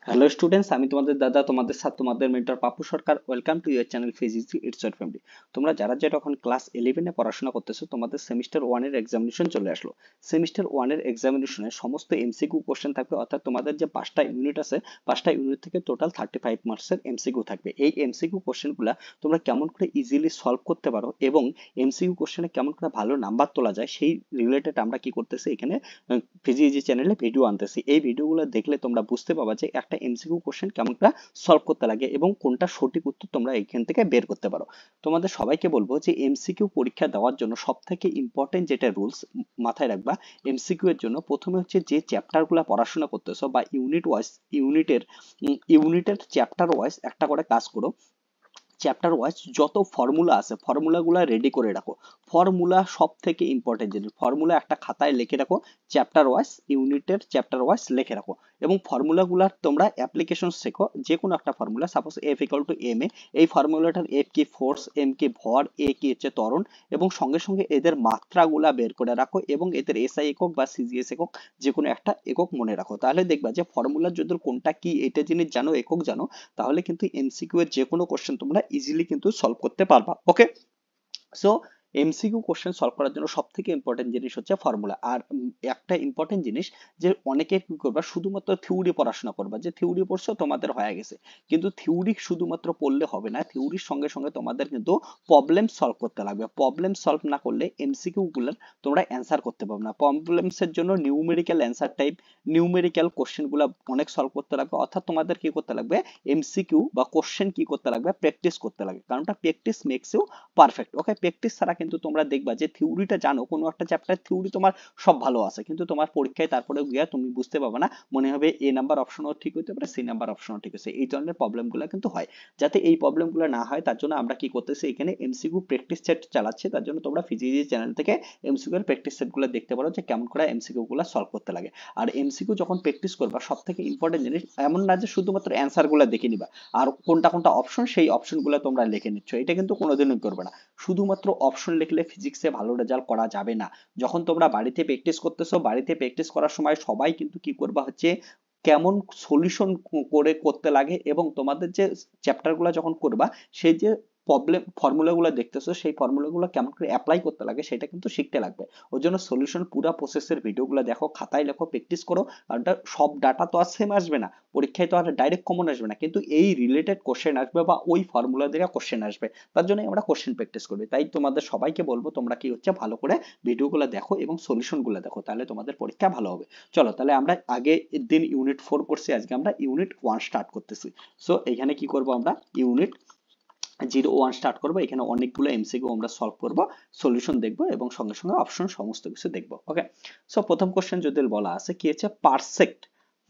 Hello students, আমি তোমাদের দাদা, তোমাদের সাথে তোমাদের mentor Papu Sarkar. Welcome to your channel physics it's your family. তোমরা যারা যারা এখন ক্লাস 11-এ পড়াশোনা করতেছো, তোমাদের সেমিস্টার 1-এর এক্সামিনেশন চলে আসলো। সেমিস্টার 1-এর এক্সামিনেশনে সমস্ত এমসিকিউ কোশ্চেন থাকবে, অর্থাৎ তোমাদের যে 5টা ইউনিট আছে, 5টা ইউনিট থেকে টোটাল 35 মার্কসের এমসিকিউ থাকবে। এই এমসিকিউ কোশ্চেনগুলো তোমরা কেমন করে ইজিলি সলভ করতে পারো এবং এমসিকিউ কোশ্চেনে কেমন করে ভালো নাম্বার তোলা যায়, সেই রিলেটেড আমরা কি করতেছি এখানে ফিজিজি চ্যানেলে ভিডিও আনতেছি। এই ভিডিওগুলো দেখলে তোমরা বুঝতে পারবা যে একটা এমসিকিউ কোশ্চেন কেমন করে সলভ করতে লাগে এবং কোনটা সঠিক উত্তর তোমরা এখান থেকে বের করতে পারো। তোমাদের সবাইকে বলবো যে এমসিকিউ পরীক্ষা দেওয়ার জন্য সব থেকে ইম্পর্টেন্ট যেটা রুলস মাথায় রাখবা, এমসিকিউ এর জন্য প্রথমে হচ্ছে যে চ্যাপ্টারগুলো পড়াশোনা করতেছো বা ইউনিটের চ্যাপ্টার ওয়াইজ একটা করে কাজ করো। চ্যাপ্টার ওয়াইজ যত ফর্মুলা আছে ফর্মুলাগুলো রেডি করে রাখো। ফর্মুলা সব থেকে ইম্পর্টেন্ট জিনিস, ফর্মুলা একটা খাতায় লিখে রাখো। চ্যাপ্টার ওয়াইজ ইউনিটের চ্যাপ্টার ওয়াইজ লিখে রাখো এবং ফর্মুলাগুলার তোমরা অ্যাপ্লিকেশন শেখো। যে কোনো একটা formula, suppose F equal to M A, এই ফর্মুলাটার এফ কি ফোর্স, এম কি ভর, এ কি হচ্ছে ত্বরণ, এবং সঙ্গে সঙ্গে এদের মাত্রাগুলা বের করে রাখো এবং এদের এসআই একক বা সিজিএস একক যে কোনো একটা একক মনে রাখো। তাহলে দেখবা যে ফর্মুলার যদি কোনটা কি এটা জিনিস জানো, একক জানো, তাহলে কিন্তু এমসিকিউ এর যে কোনো কোশ্চেন তোমরা ইজিলি কিন্তু সলভ করতে পারবা। ওকে, সো এমসিকিউ কোশ্চেন সলভ করার জন্য সব থেকে ইম্পর্টেন্ট জিনিস হচ্ছে ফর্মুলা। আর একটা ইম্পর্টেন্ট জিনিস যে অনেকে কি করবা, শুধুমাত্র থিওরি পড়াশোনা করবা, যে থিওরি পড়ছো তোমাদের হয়ে গেছে। কিন্তু থিওরি শুধুমাত্র পড়লে হবে না, থিওরির সঙ্গে সঙ্গে তোমাদের কিন্তু প্রবলেম সলভ করতে লাগবে। প্রবলেম সলভ না করলে এমসিকিউ গুলোর তোমরা অ্যান্সার করতে পারবে না। প্রবলেমস এর জন্য numerical answer type, numerical question গুলো অনেক সলভ করতে লাগবে। অর্থাৎ তোমাদের কি করতে লাগবে, এমসিকিউ বা কোশ্চেন কি করতে লাগবে, প্র্যাকটিস করতে লাগবে। কারণটা practice makes you perfect. Okay, practice ছাড়া কিন্তু তোমরা দেখবা যে থিওরিটা জানো, কোনো একটা চ্যাপ্টার থিওরি তোমার সব ভালো আছে, কিন্তু তোমার পরীক্ষায় তারপরে গিয়া তুমি বুঝতে পারবে না, মনে হবে এ নাম্বার অপশনও ঠিক হতে পারে, সি নাম্বার অপশনও ঠিক আছে। এই ধরনের প্রবলেমগুলো কিন্তু হয়। যাতে এই প্রবলেমগুলো না হয় তার জন্য আমরা কি করতেছি, এখানে এমসিকিউ প্র্যাকটিস সেট চালাচ্ছি। তার জন্য তোমরা ফিজিক্স চ্যানেল থেকে এমসিকিউ এর প্র্যাকটিস সেটগুলো দেখতে পারো যে কেমন করে এমসিকিউ গুলো সলভ করতে লাগে। আর এমসিকিউ যখন প্র্যাকটিস করবা, সব থেকে ইম্পর্টেন্ট জিনিস এমন না যে শুধুমাত্র অ্যান্সার গুলো দেখে নিবা আর কোনটা কোনটা অপশন সেই অপশনগুলো তোমরা লিখে নিচ্ছ, এটা কিন্তু কোনোদিনই করবে না। শুধুমাত্র অপশন লিখলে ফিজিক্সে ভালো রেজাল্ট করা যাবে না। যখন তোমরা বাড়িতে প্র্যাকটিস করতেছো, বাড়িতে প্র্যাকটিস করার সময় সবাই কিন্তু কি করবা হচ্ছে কেমন সলিউশন করে করতে লাগে এবং তোমাদের যে চ্যাপ্টারগুলো যখন করবা, সেই যে প্রবলেম ফর্মুলাগুলো দেখতেছো, সেই ফর্মুলাগুলো কেমন করে অ্যাপ্লাই করতে লাগে সেটা কিন্তু শিখতে লাগবে। ওই জন্য সলিউশন পুরো প্রসেসের ভিডিওগুলো দেখো, খাতায় লেখো, প্র্যাকটিস করো। কারণ সব ডাটা তো আর সেম আসবে না, পরীক্ষায় তো আর ডাইরেক্ট কমন আসবে না, কিন্তু এই রিলেটেড কোশ্চেন আসবে বা ওই ফর্মুলা দিয়ে কোশ্চেন আসবে। তার জন্য আমরা কোশ্চেন প্র্যাকটিস করবি। তাই তোমাদের সবাইকে বলবো তোমরা কি হচ্ছে ভালো করে ভিডিওগুলো দেখো এবং সলিউশনগুলো দেখো, তাহলে তোমাদের পরীক্ষা ভালো হবে। চলো তাহলে আমরা আগে দিন ইউনিট 4 করছি, আজকে আমরা ইউনিট 1 স্টার্ট করতেছি। সো এখানে কি করব, আমরা ইউনিট 01 স্টার্ট করব। এখানে অনেকগুলো এমসিকিউ আমরা সলভ করব, সলিউশন দেখব এবং সঙ্গে সঙ্গে অপশন সমস্ত কিছু দেখব। ওকে, সো প্রথম কোশ্চেন যদি বলা আছে কি হচ্ছে পারসেক্ট,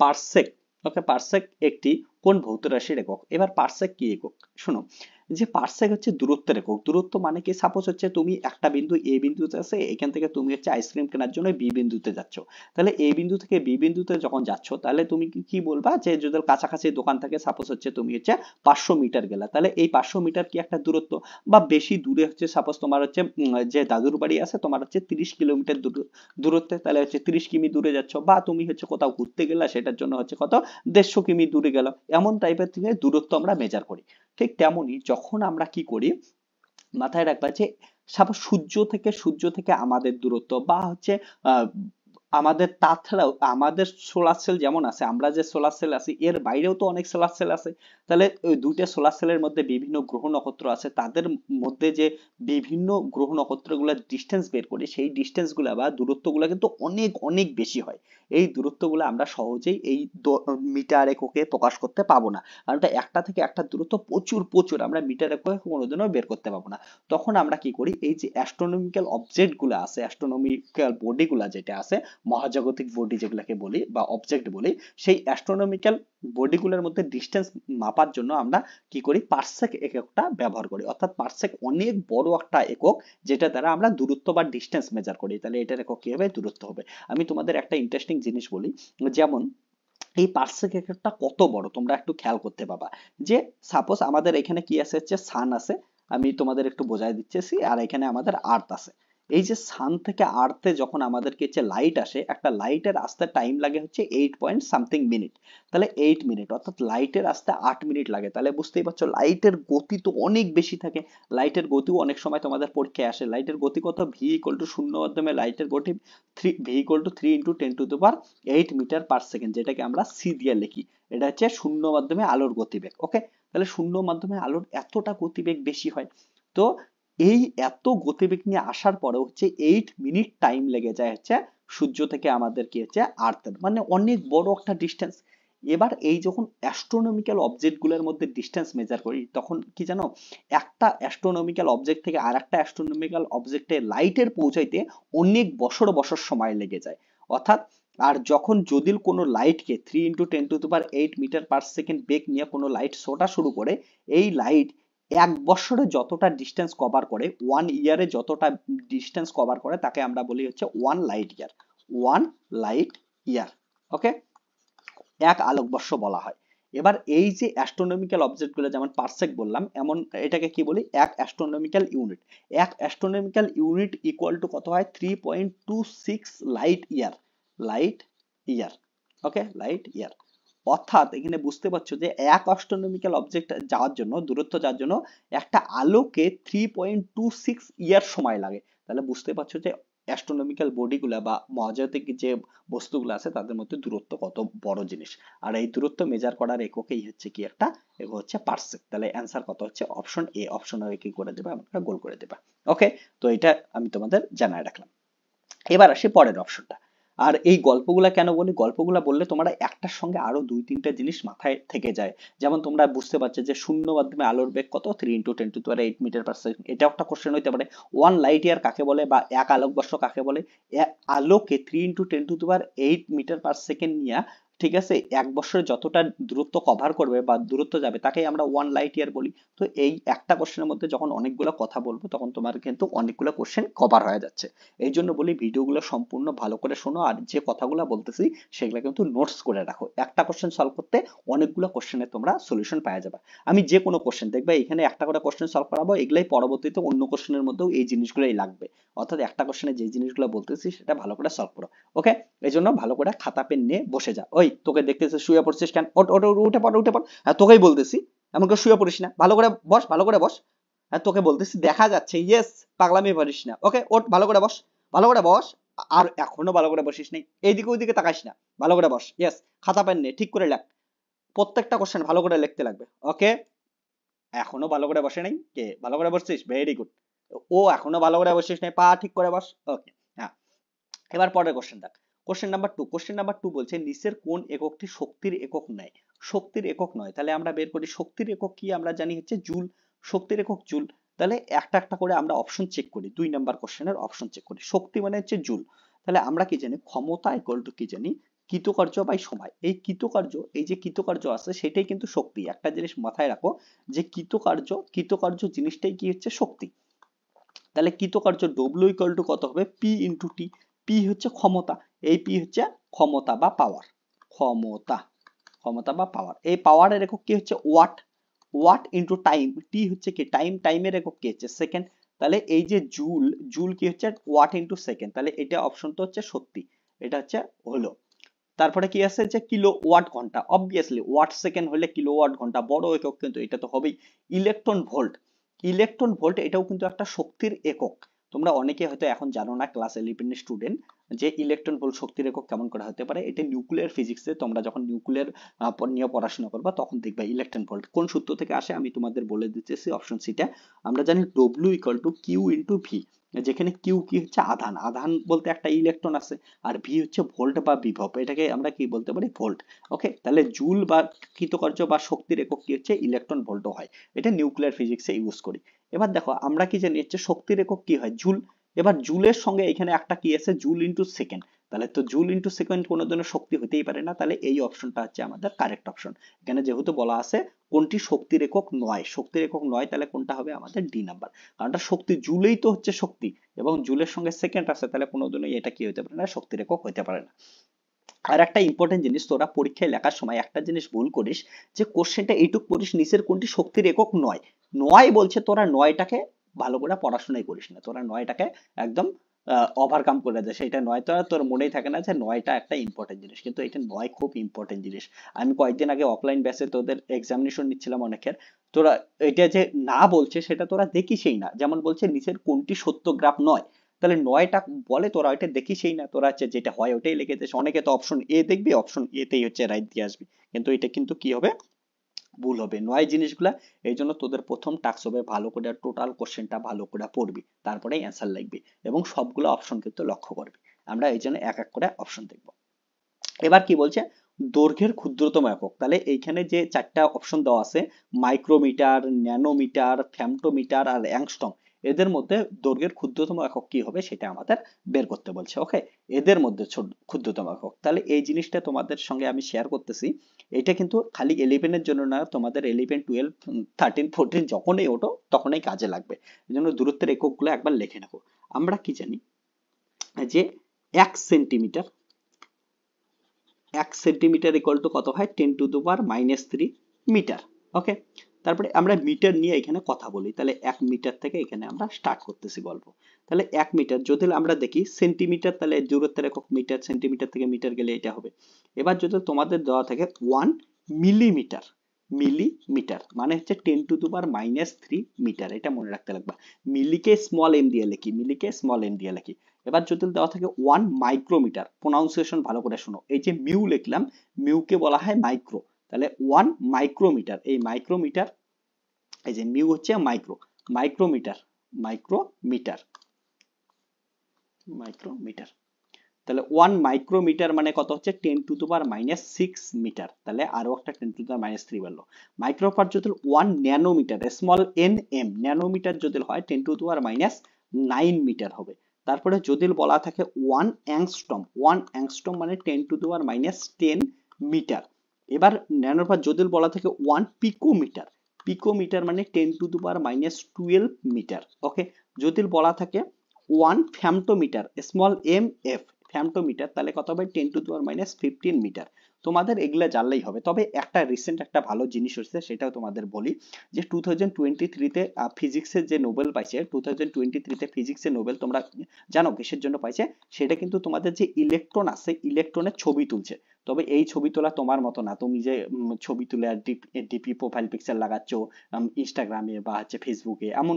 পারসেক্ট। ওকে, পারসেক্ট একটি কোন ভৌত রাশির একক। এবার পারসেক্ট কি একক শোনো, যে পারসেক হচ্ছে দূরত্বের একক। দূরত্ব মানে কি, সাপোজ হচ্ছে তুমি একটা বিন্দু এ বিন্দুতে আছে, এখান থেকে তুমি হচ্ছে আইসক্রিম কেনার জন্য বি বিন্দুতে যাচ্ছ। তাহলে এ বিন্দু থেকে বি বিন্দুতে যখন যাচ্ছ, তাহলে তুমি কি বলবা, যে যদি কাছাকাছি দোকান থাকে, সাপোজ হচ্ছে তুমি হচ্ছে 500 মিটার গেলা, তাহলে এই 500 মিটার কি একটা দূরত্ব। বা বেশি দূরে হচ্ছে, সাপোজ তোমার হচ্ছে যে দাদুর বাড়ি আছে তোমার হচ্ছে 30 কিলোমিটার দূরত্বে, তাহলে হচ্ছে 30 কিমি দূরে যাচ্ছ। বা তুমি হচ্ছে কোথাও ঘুরতে গেলা, সেটার জন্য হচ্ছে কত 150 কিমি দূরে গেল। এমন টাইপের থেকে দূরত্ব আমরা মেজার করি। ঠিক তেমনই যখন আমরা কি করি, মাথায় রাখবা যে সাপোজ সূর্য থেকে আমাদের দূরত্ব, বা হচ্ছে আহ, আমাদের তাছাড়াও আমাদের সোলার সেল যেমন আছে, আমরা যে সোলার সেল আছি এর বাইরেও তো অনেক সোলার সেল আছে। তাহলে ওই দুইটা সোলার সেলের মধ্যে বিভিন্ন গ্রহ নক্ষত্র আছে, তাদের মধ্যে যে বিভিন্ন গ্রহ নক্ষত্রগুলোর ডিস্টেন্স বের করি, সেই ডিস্টেন্স গুলা বা দূরত্বগুলো কিন্তু অনেক অনেক বেশি হয়। এই দূরত্বগুলো আমরা সহজেই এই মিটার এককে প্রকাশ করতে পাবো না। কারণ একটা থেকে একটা দূরত্ব প্রচুর প্রচুর, আমরা মিটার এককে কোনোদিনও বের করতে পারবো না। তখন আমরা কি করি, এই যে অ্যাস্ট্রোনমিক্যাল অবজেক্ট গুলো আছে, অ্যাস্ট্রোনমিক্যাল বডি গুলা যেটা আছে, মহাজাগতিক বডি যেগুলোকে বলি বা অবজেক্ট বলি, সেই অ্যাস্ট্রোনমিক্যাল বডিগুলোর মধ্যে ডিস্টেন্স মাপার জন্য আমরা কি করি, পারসেক এককটা ব্যবহার করি। অর্থাৎ পারসেক অনেক বড় একটা একক, যেটা দ্বারা আমরা দূরত্ব বা ডিস্টেন্স মেজার করি। তাহলে এটার একক কি হবে, দূরত্ব হবে। আমি তোমাদের একটা ইন্টারেস্টিং জিনিস বলি, যেমন এই পার্সেক এককটা কত বড় তোমরা একটু খেয়াল করতে পাবা। যে সাপোজ আমাদের এখানে কি আছে, হচ্ছে সান আছে, আমি তোমাদের একটু বোঝাই দিচ্ছি, আর এখানে আমাদের আর্থ আছে। এই যে সান থেকে আর্থে যখন আমাদেরকে হচ্ছে লাইট আসে, একটা লাইটের আসতে টাইম লাগে হচ্ছে 8 পয়েন্ট সামথিং মিনিট। তাহলে 8 মিনিট অর্থাৎ লাইটের আসতে 8 মিনিট লাগে। তাহলে বুঝতেই পারছো লাইটের গতি তো অনেক বেশি থাকে। লাইটের গতিও অনেক সময় তোমাদের পরীক্ষায় আসে। লাইটের গতি কত? ভি ইকুয়াল টু শূন্য মাধ্যমে লাইটের গতি ভি ইকুয়াল টু 3 × 10⁸ যেটাকে আমরা সি দিয়ে লিখি। এটা হচ্ছে শূন্য মাধ্যমে আলোর গতিবেগ। ওকে, তাহলে শূন্য মাধ্যমে আলোর এতটা গতিবেগ বেশি হয়। তো এই এত গতিবেগ নিয়ে আসার পরেও হচ্ছে 8 মিনিট টাইম লেগে যায় হচ্ছে সূর্য থেকে আমাদের কি হচ্ছে আর্থের, মানে অনেক বড় একটা ডিস্টেন্স। এবার এই যখন অ্যাস্ট্রোনমিক্যাল অবজেক্ট গুলোর মধ্যে ডিস্টেন্স মেজার করি তখন কি জানো, একটা অ্যাস্ট্রোনমিক্যাল অবজেক্ট থেকে আর একটা অ্যাস্ট্রোনমিক্যাল অবজেক্টে লাইটের পৌঁছাইতে অনেক বছর বছর সময় লেগে যায়। অর্থাৎ আর যখন যদি কোনো লাইটকে 3 × 10⁸ মিটার পার সেকেন্ড বেগ নিয়ে কোনো লাইট ছোটা শুরু করে, এই লাইট 1 বছরে যতটা ডিস্টেন্স কভার করে, 1 ইয়ারে যতটা ডিস্টেন্স কভার করে, তাকে আমরা বলি হচ্ছে 1 লাইট ইয়ার। 1 light year. ওকে, 1 আলোকবর্ষ বলা হয়। এবার এই যে অ্যাস্ট্রোনমিক্যাল অবজেক্ট গুলো যেমন পারসেক বললাম, এমন এটাকে কি বলি? 1 astronomical unit. 1 astronomical unit equal to কত হয়? 3.26 light year. Light year. Okay, light year. অর্থাৎ এখানে বুঝতে পারছো যে 1 অ্যাস্ট্রোনমিক্যাল অবজেক্ট যাওয়ার জন্য, দূরত্ব যাওয়ার জন্য একটা আলোকে 3.26 ইয়ার সময় লাগে। তাহলে বুঝতে পারছো যে অ্যাস্ট্রোনমিক্যাল বডিগুলা বা মহাজাগতিক যে বস্তুগুলো আছে তাদের মধ্যে দূরত্ব কত বড় জিনিস। আর এই দূরত্ব মেজার করার এককেই হচ্ছে কি একটা, একক হচ্ছে পারসেক। তাহলে অ্যান্সার কত হচ্ছে? Option A. অপশন এ কি করে দেবে? আমরা গোল করে দেবে। ওকে, তো এটা আমি তোমাদের জানায় রাখলাম। এবার আসি পরের অপশনটা। আর এই গল্পগুলা কেন বলি? গল্পগুলা বললে তোমরা একটার সঙ্গে আরো 2-3টা জিনিস মাথায় থেকে যায়। যেমন তোমরা বুঝতে পারছো যে শূন্য মাধ্যমে আলোর বেগ কত? 3 × 10⁸ মিটার পার সেকেন্ড। এটাও একটা কোশ্চেন হইতে পারে। 1 লাইট ইয়ার কাকে বলে বা 1 আলোকবর্ষ কাকে বলে? আলোকে 3 × 10⁸ মিটার পার সেকেন্ড নিয়ে, ঠিক আছে, 1 বছরে যতটা দূরত্ব কভার করবে বা দূরত্ব যাবে তাকেই আমরা 1 লাইট ইয়ার বলি। তো এই একটা কোশ্চেনের মধ্যে যখন অনেকগুলো কথা বলবো তখন তোমার কিন্তু অনেকগুলো কোশ্চেন কভার হয়ে যাচ্ছে। এই জন্য বলি ভিডিওগুলো সম্পূর্ণ ভালো করে শোনো, আর যে কথাগুলো বলতেছি সেগুলো কিন্তু নোটস করে রাখো। একটা কোশ্চেন সলভ করতে অনেকগুলো কোশ্চেনের তোমরা সলিউশন পাওয়া যাবে। আমি যে কোনো কোশ্চেন দেখবে এখানে একটা করে কোশ্চেন সলভ করাবো, এগুলাই পরবর্তীতে অন্য কোশ্চেনের মধ্যেও এই জিনিসগুলোই লাগবে। অর্থাৎ একটা কোশ্চেনে যে জিনিসগুলো বলতেছি সেটা ভালো করে সলভ করো। ওকে, এই জন্য ভালো করে খাতা পেন নিয়ে বসে যা। ওই তোকে দেখতেছিস শুয়ে পড়ছিস কেন? ওঠ ওঠ ওঠ, উঠে পড় উঠে পড়। হ্যাঁ তোকেই বলতেছি, এমন করে শুয়ে পড়িস না, ভালো করে বস, ভালো করে বস। হ্যাঁ তোকে বলতেছি, দেখা যাচ্ছে, ইয়েস, পাগলামি পারিস না। ওকে ওঠ, ভালো করে বস, ভালো করে বস। আর এখনো ভালো করে বসিস নাই, এইদিকে ওইদিকে তাকাইস না, ভালো করে বস। ইয়েস, খাতা পেন নে, ঠিক করে লেখ। প্রত্যেকটা কোশ্চেন ভালো করে লিখতে লাগবে। ওকে, এখনো ভালো করে বসে নাই কে? ভালো করে বসছিস? Very good. ও এখনো ভালো করে বসিস নাই, পা ঠিক করে বস। ওকে, হ্যাঁ। এবার পরের কোশ্চেন দেখ। কোশ্চেন নাম্বার 2 বলছে নিচের কোন এককটি শক্তির একক নয়? শক্তির একক নয়, তাহলে আমরা বের করি শক্তির একক কি? আমরা জানি হচ্ছে জুল। শক্তির একক জুল। তাহলে একটা একটা করে আমরা অপশন চেক করি। 2 নাম্বার কোশ্চেনের অপশন চেক করি। শক্তি মানে হচ্ছে জুল। তাহলে আমরা কি জানি? ক্ষমতা ইকুয়াল টু কি জানি? কৃতকার্য বাই সময়। এই কৃতকার্য, এই যে কৃতকার্য আছে সেটাই কিন্তু শক্তি। একটা জিনিস মাথায় রাখো যে কৃতকার্য জিনিসটাই কি হচ্ছে? শক্তি। তাহলে কৃতকার্য ডব্লিউ ইকুয়াল টু কত হবে? P into T. পি হচ্ছে ক্ষমতা, এই পি হচ্ছে ক্ষমতা বা পাওয়ার। ক্ষমতা, ক্ষমতা বা পাওয়ার। এই পাওয়ারের একক কি হচ্ছে? Watt. Watt into time. T হচ্ছে কি? টাইম। টাইমের একক কি হচ্ছে? সেকেন্ড। তাহলে এই যে জুল, জুল কি হচ্ছে? Watt into second. তাহলে এটা অপশন তো হচ্ছে সত্যি, এটা হচ্ছে হলো। তারপরে কি আছে? যে কিলো ওয়াট ঘন্টা। অবভিয়াসলি ওয়াট সেকেন্ড হলে কিলো ওয়াট ঘন্টা, বড় একক কিন্তু এটা তো হবেই। Electron volt. ইলেকট্রন ভোল্ট এটাও কিন্তু একটা শক্তির একক। তোমরা অনেকে হয়তো এখন জানো না, ক্লাস 11 স্টুডেন্ট, যে ইলেকট্রন ভোল্ট শক্তির একক কেমন করে হতে পারে। এটা নিউক্লিয়ার ফিজিক্সে তোমরা যখন নিউক্লিয়ার নিয়ে পড়াশোনা করবা তখন দেখবা ইলেকট্রন ভোল্ট কোন সূত্র থেকে আসে আমি তোমাদের বলে দিতেছি। অপশন সিটা আমরা জানি W equal to Q into V, যেখানে কিউ কি হচ্ছে? আধান। আধান বলতে একটা ইলেকট্রন আছে। আর ভি হচ্ছে ভোল্ট বা বিভব, এটাকে আমরা কি বলতে পারি? ভোল্ট। ওকে, তাহলে জুল বা কৃতকার্য বা শক্তির একক কি হচ্ছে? ইলেকট্রন ভোল্টও হয়। এটা নিউক্লিয়ার ফিজিক্সে ইউজ করি। এবার দেখো আমরা কি জানি হচ্ছে শক্তির একক কি হয়? জুল। এবার জুলের সঙ্গে এখানে একটা কি আছে? Joule into second. তাহলে তো জুল ইন্টু সেকেন্ড কোনো ধরনের শক্তি হতেই পারে না। তাহলে এই অপশনটা হচ্ছে আমাদের কারেক্ট অপশন। এখানে যেহেতু বলা আছে কোনটি শক্তির একক নয়, শক্তির একক নয়, তাহলে কোনটা হবে আমাদের? D number. কারণ শক্তি, জুলেই তো হচ্ছে শক্তি এবং জুলের সঙ্গে সেকেন্ড আছে, তাহলে কোনো দিনই এটা কি হতে পারে না? শক্তির একক হতে পারে না। আর একটা ইম্পর্টেন্ট জিনিস, তোরা পরীক্ষায় লেখার সময় একটা জিনিস ভুল করিস, যে কোশ্চেনটা এইটুক পড়িস নিচের কোনটি শক্তির একক নয়। নয় বলছে, তোরা নয়টাকে ভালো করে পড়াশোনাই করিস না, তোরা নয়টাকে একদম ওভারকাম করে দেয়, সেটা নয় তো আর তোর মনেই থাকে না যে নয়টা একটা ইম্পর্টেন্ট জিনিস, কিন্তু এটা নয় খুব ইম্পর্টেন্ট জিনিস। আমি কয়েকদিন আগে অফলাইন ব্যাচে তোদের এক্সামিনেশন নিচ্ছিলাম অনেকের, তোরা এটা যে না বলছে সেটা তোরা দেখিসই না, যেমন বলছে নিচের কোনটি সত্য গ্রাফ নয়, তাহলে নয়টা বলে তোরা ওইটা দেখিসই না, তোরা হচ্ছে যেটা হয় ওটাই লিখে দিস। অনেকে তো অপশন এ দেখবি, অপশন এতেই হচ্ছে রাইট দিয়ে আসবি, কিন্তু এটা কিন্তু কি হবে, ভুল হবে নয় জিনিসগুলা। এই জন্য তোদের প্রথম টাস্ক হবে ভালো করে টোটাল কোশ্চেনটা ভালো করে পড়বি, তারপরে অ্যান্সার লিখবি এবং সবগুলো অপশন কিন্তু লক্ষ্য করবি। আমরা এই জন্য এক এক করে অপশন দেখব। এবার কি বলছে, দৈর্ঘ্যের ক্ষুদ্রতম একক, তাহলে এইখানে যে চারটা অপশন দেওয়া আছে, মাইক্রোমিটার, ন্যানোমিটার, ফ্যামটোমিটার আর অ্যাংস্ট্রম, এদের মধ্যে দৈর্ঘ্যের ক্ষুদ্রতম একক কি হবে সেটা আমাদের বের করতে বলছে। ওকে, এদের মধ্যে ক্ষুদ্রতম একক, তাহলে এই জিনিসটা তোমাদের সঙ্গে আমি শেয়ার করতেছি। এটা কিন্তু খালি 11 এর জন্য না, তোমাদের 11, 12, 13, 14 যখনই ওঠো তখনই কাজে লাগবে। এই জন্য দূরত্বের এককগুলো একবার লিখে নেবো। আমরা কি জানি যে 1 সেন্টিমিটার, 1 সেন্টিমিটার ইকুয়াল টু কত হয়, 10⁻³ মিটার। ওকে, তারপরে আমরা মিটার নিয়ে এখানে কথা বলি, তাহলে 1 মিটার থেকে এখানে আমরা স্টার্ট করতেছি গল্প। তাহলে 1 মিটার যদি আমরা দেখি সেন্টিমিটার, তাহলে দূরত্বের একক মিটার, সেন্টিমিটার থেকে মিটার গেলে এটা হবে। এবার যদি তোমাদের দেওয়া থাকে 1 মিলিমিটার, মিলিমিটার মানে হচ্ছে 10⁻³ মিটার, এটা মনে রাখতে লাগবে। মিলিকে স্মল এম দিয়ে লিখি, মিলিকে স্মল এম দিয়ে লিখি। এবার যদি দেওয়া থাকে 1 মাইক্রোমিটার, প্রোনাউন্সিয়েশন ভালো করে শোনো, এই যে মিউ লিখলাম, মিউকে বলা হয় মাইক্রো, তাহলে 1 মাইক্রোমিটার, এই মাইক্রোমিটার, এই যে মিউ হচ্ছে মাইক্রো, মাইক্রোমিটার, মাইক্রোমিটার, মাইক্রোমিটার, তাহলে 1 মাইক্রোমিটার মানে কত হচ্ছে 10⁻⁻6 মিটার, তাহলে আরো একটা 10⁻³ বাড়লো। মাইক্রোপার যদি 1 nanometre, small N M, nanometre যদি হয় 10⁻৯ মিটার হবে। তারপরে যদি বলা থাকে 1 অ্যাংস্ট্রম, 1 অ্যাংস্ট্রম মানে 10⁻10 মিটার। এবার ন্যানোপার যদি বলা থাকে 1 পিকোমিটার, পিকোমিটার মানে 10⁻12 মিটার। ওকে, যদি বলা থাকে 1 ফ্যামটোমিটার, স্মল এম এফ, ফ্যামটোমিটার, তাহলে কত হবে 10⁻15 মিটার। তোমাদের এগুলা জানলেই হবে। তবে একটা রিসেন্ট একটা ভালো জিনিস হচ্ছে, সেটাও তোমাদের বলি, যে 2023-তে ফিজিক্সের যে নোবেল পাইছে, 2023-তে ফিজিক্সের নোবেল তোমরা জানো কিসের জন্য পাইছে, সেটা কিন্তু তোমাদের যে ইলেকট্রন আছে, ইলেকট্রনের ছবি তুলছে। তবে এই ছবি তোলা তোমার মতো না, তুমি যে ছবি তুলে ডিপি প্রোফাইল পিকচার লাগাচ্ছ ইনস্টাগ্রামে বা হচ্ছে ফেসবুকে, এমন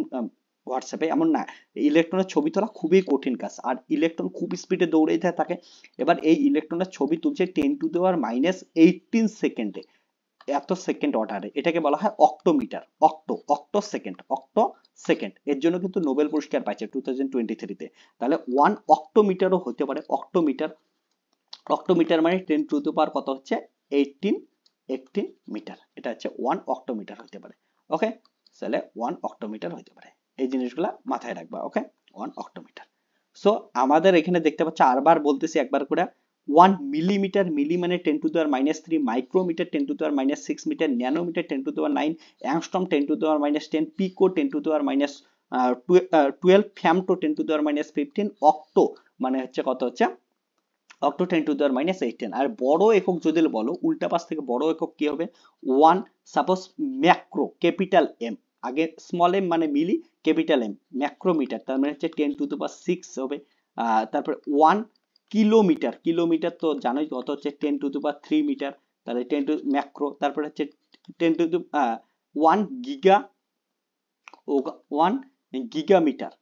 হোয়াটসঅ্যাপে, এমন না। ইলেকট্রনের ছবি তোলা খুবই কঠিন কাজ, আর ইলেকট্রন খুব স্পিডে দৌড়াইতে থাকে। এবার এই ইলেকট্রনের ছবি তুলছে 10⁻18 সেকেন্ডে, এত সেকেন্ড অর্ডারে, এটাকে বলা হয় অক্টোমিটার, অক্টো সেকেন্ড, অক্টো সেকেন্ড। এর জন্য কিন্তু নোবেল পুরস্কার পাইছে 2023-তে। তাহলে 1 অক্টোমিটারও হতে পারে, অক্টোমিটার, অক্টোমিটার মানে 10⁻, কত হচ্ছে 18 মিটার, এটা হচ্ছে 1 অক্টোমিটার হতে পারে। ওকে, তাহলে 1 অক্টোমিটার হতে পারে, এই জিনিসগুলা মাথায় রাখবা। ওকে, 1 অক্টোমিটার। সো আমাদের এখানে দেখতে পাচ্ছ, আরবার বলতেছি একবার করে, 1 মিলিমিটার, মিলি মানে 10⁻³ মাইক্রোমিটার 10⁻6 মিটার, ন্যানোমিটার 10⁻9, অ্যাংস্ট্রম 10⁻10, পিকো 10⁻12, ফ্যামটো 10⁻15, অক্টো মানে হচ্ছে কত হচ্ছে অক্টো 10⁻18। আর বড় একক যদি বলো, উল্টা পাশ থেকে বড় একক কি হবে, 1, সাপোজ ম্যাক্রো, ক্যাপিটাল এম, আগে স্মল এম মানে মিলি, ক্যাপিটাল এম ম্যাক্রোমিটার, তার মানে হচ্ছে 10⁻6 হবে। তারপরে 1 কিলোমিটার, কিলোমিটার তো জানোই কত হচ্ছে 10⁻3 মিটার, তাহলে 10 তারপরে হচ্ছে 1 গিগা, 1 গিগামিটার,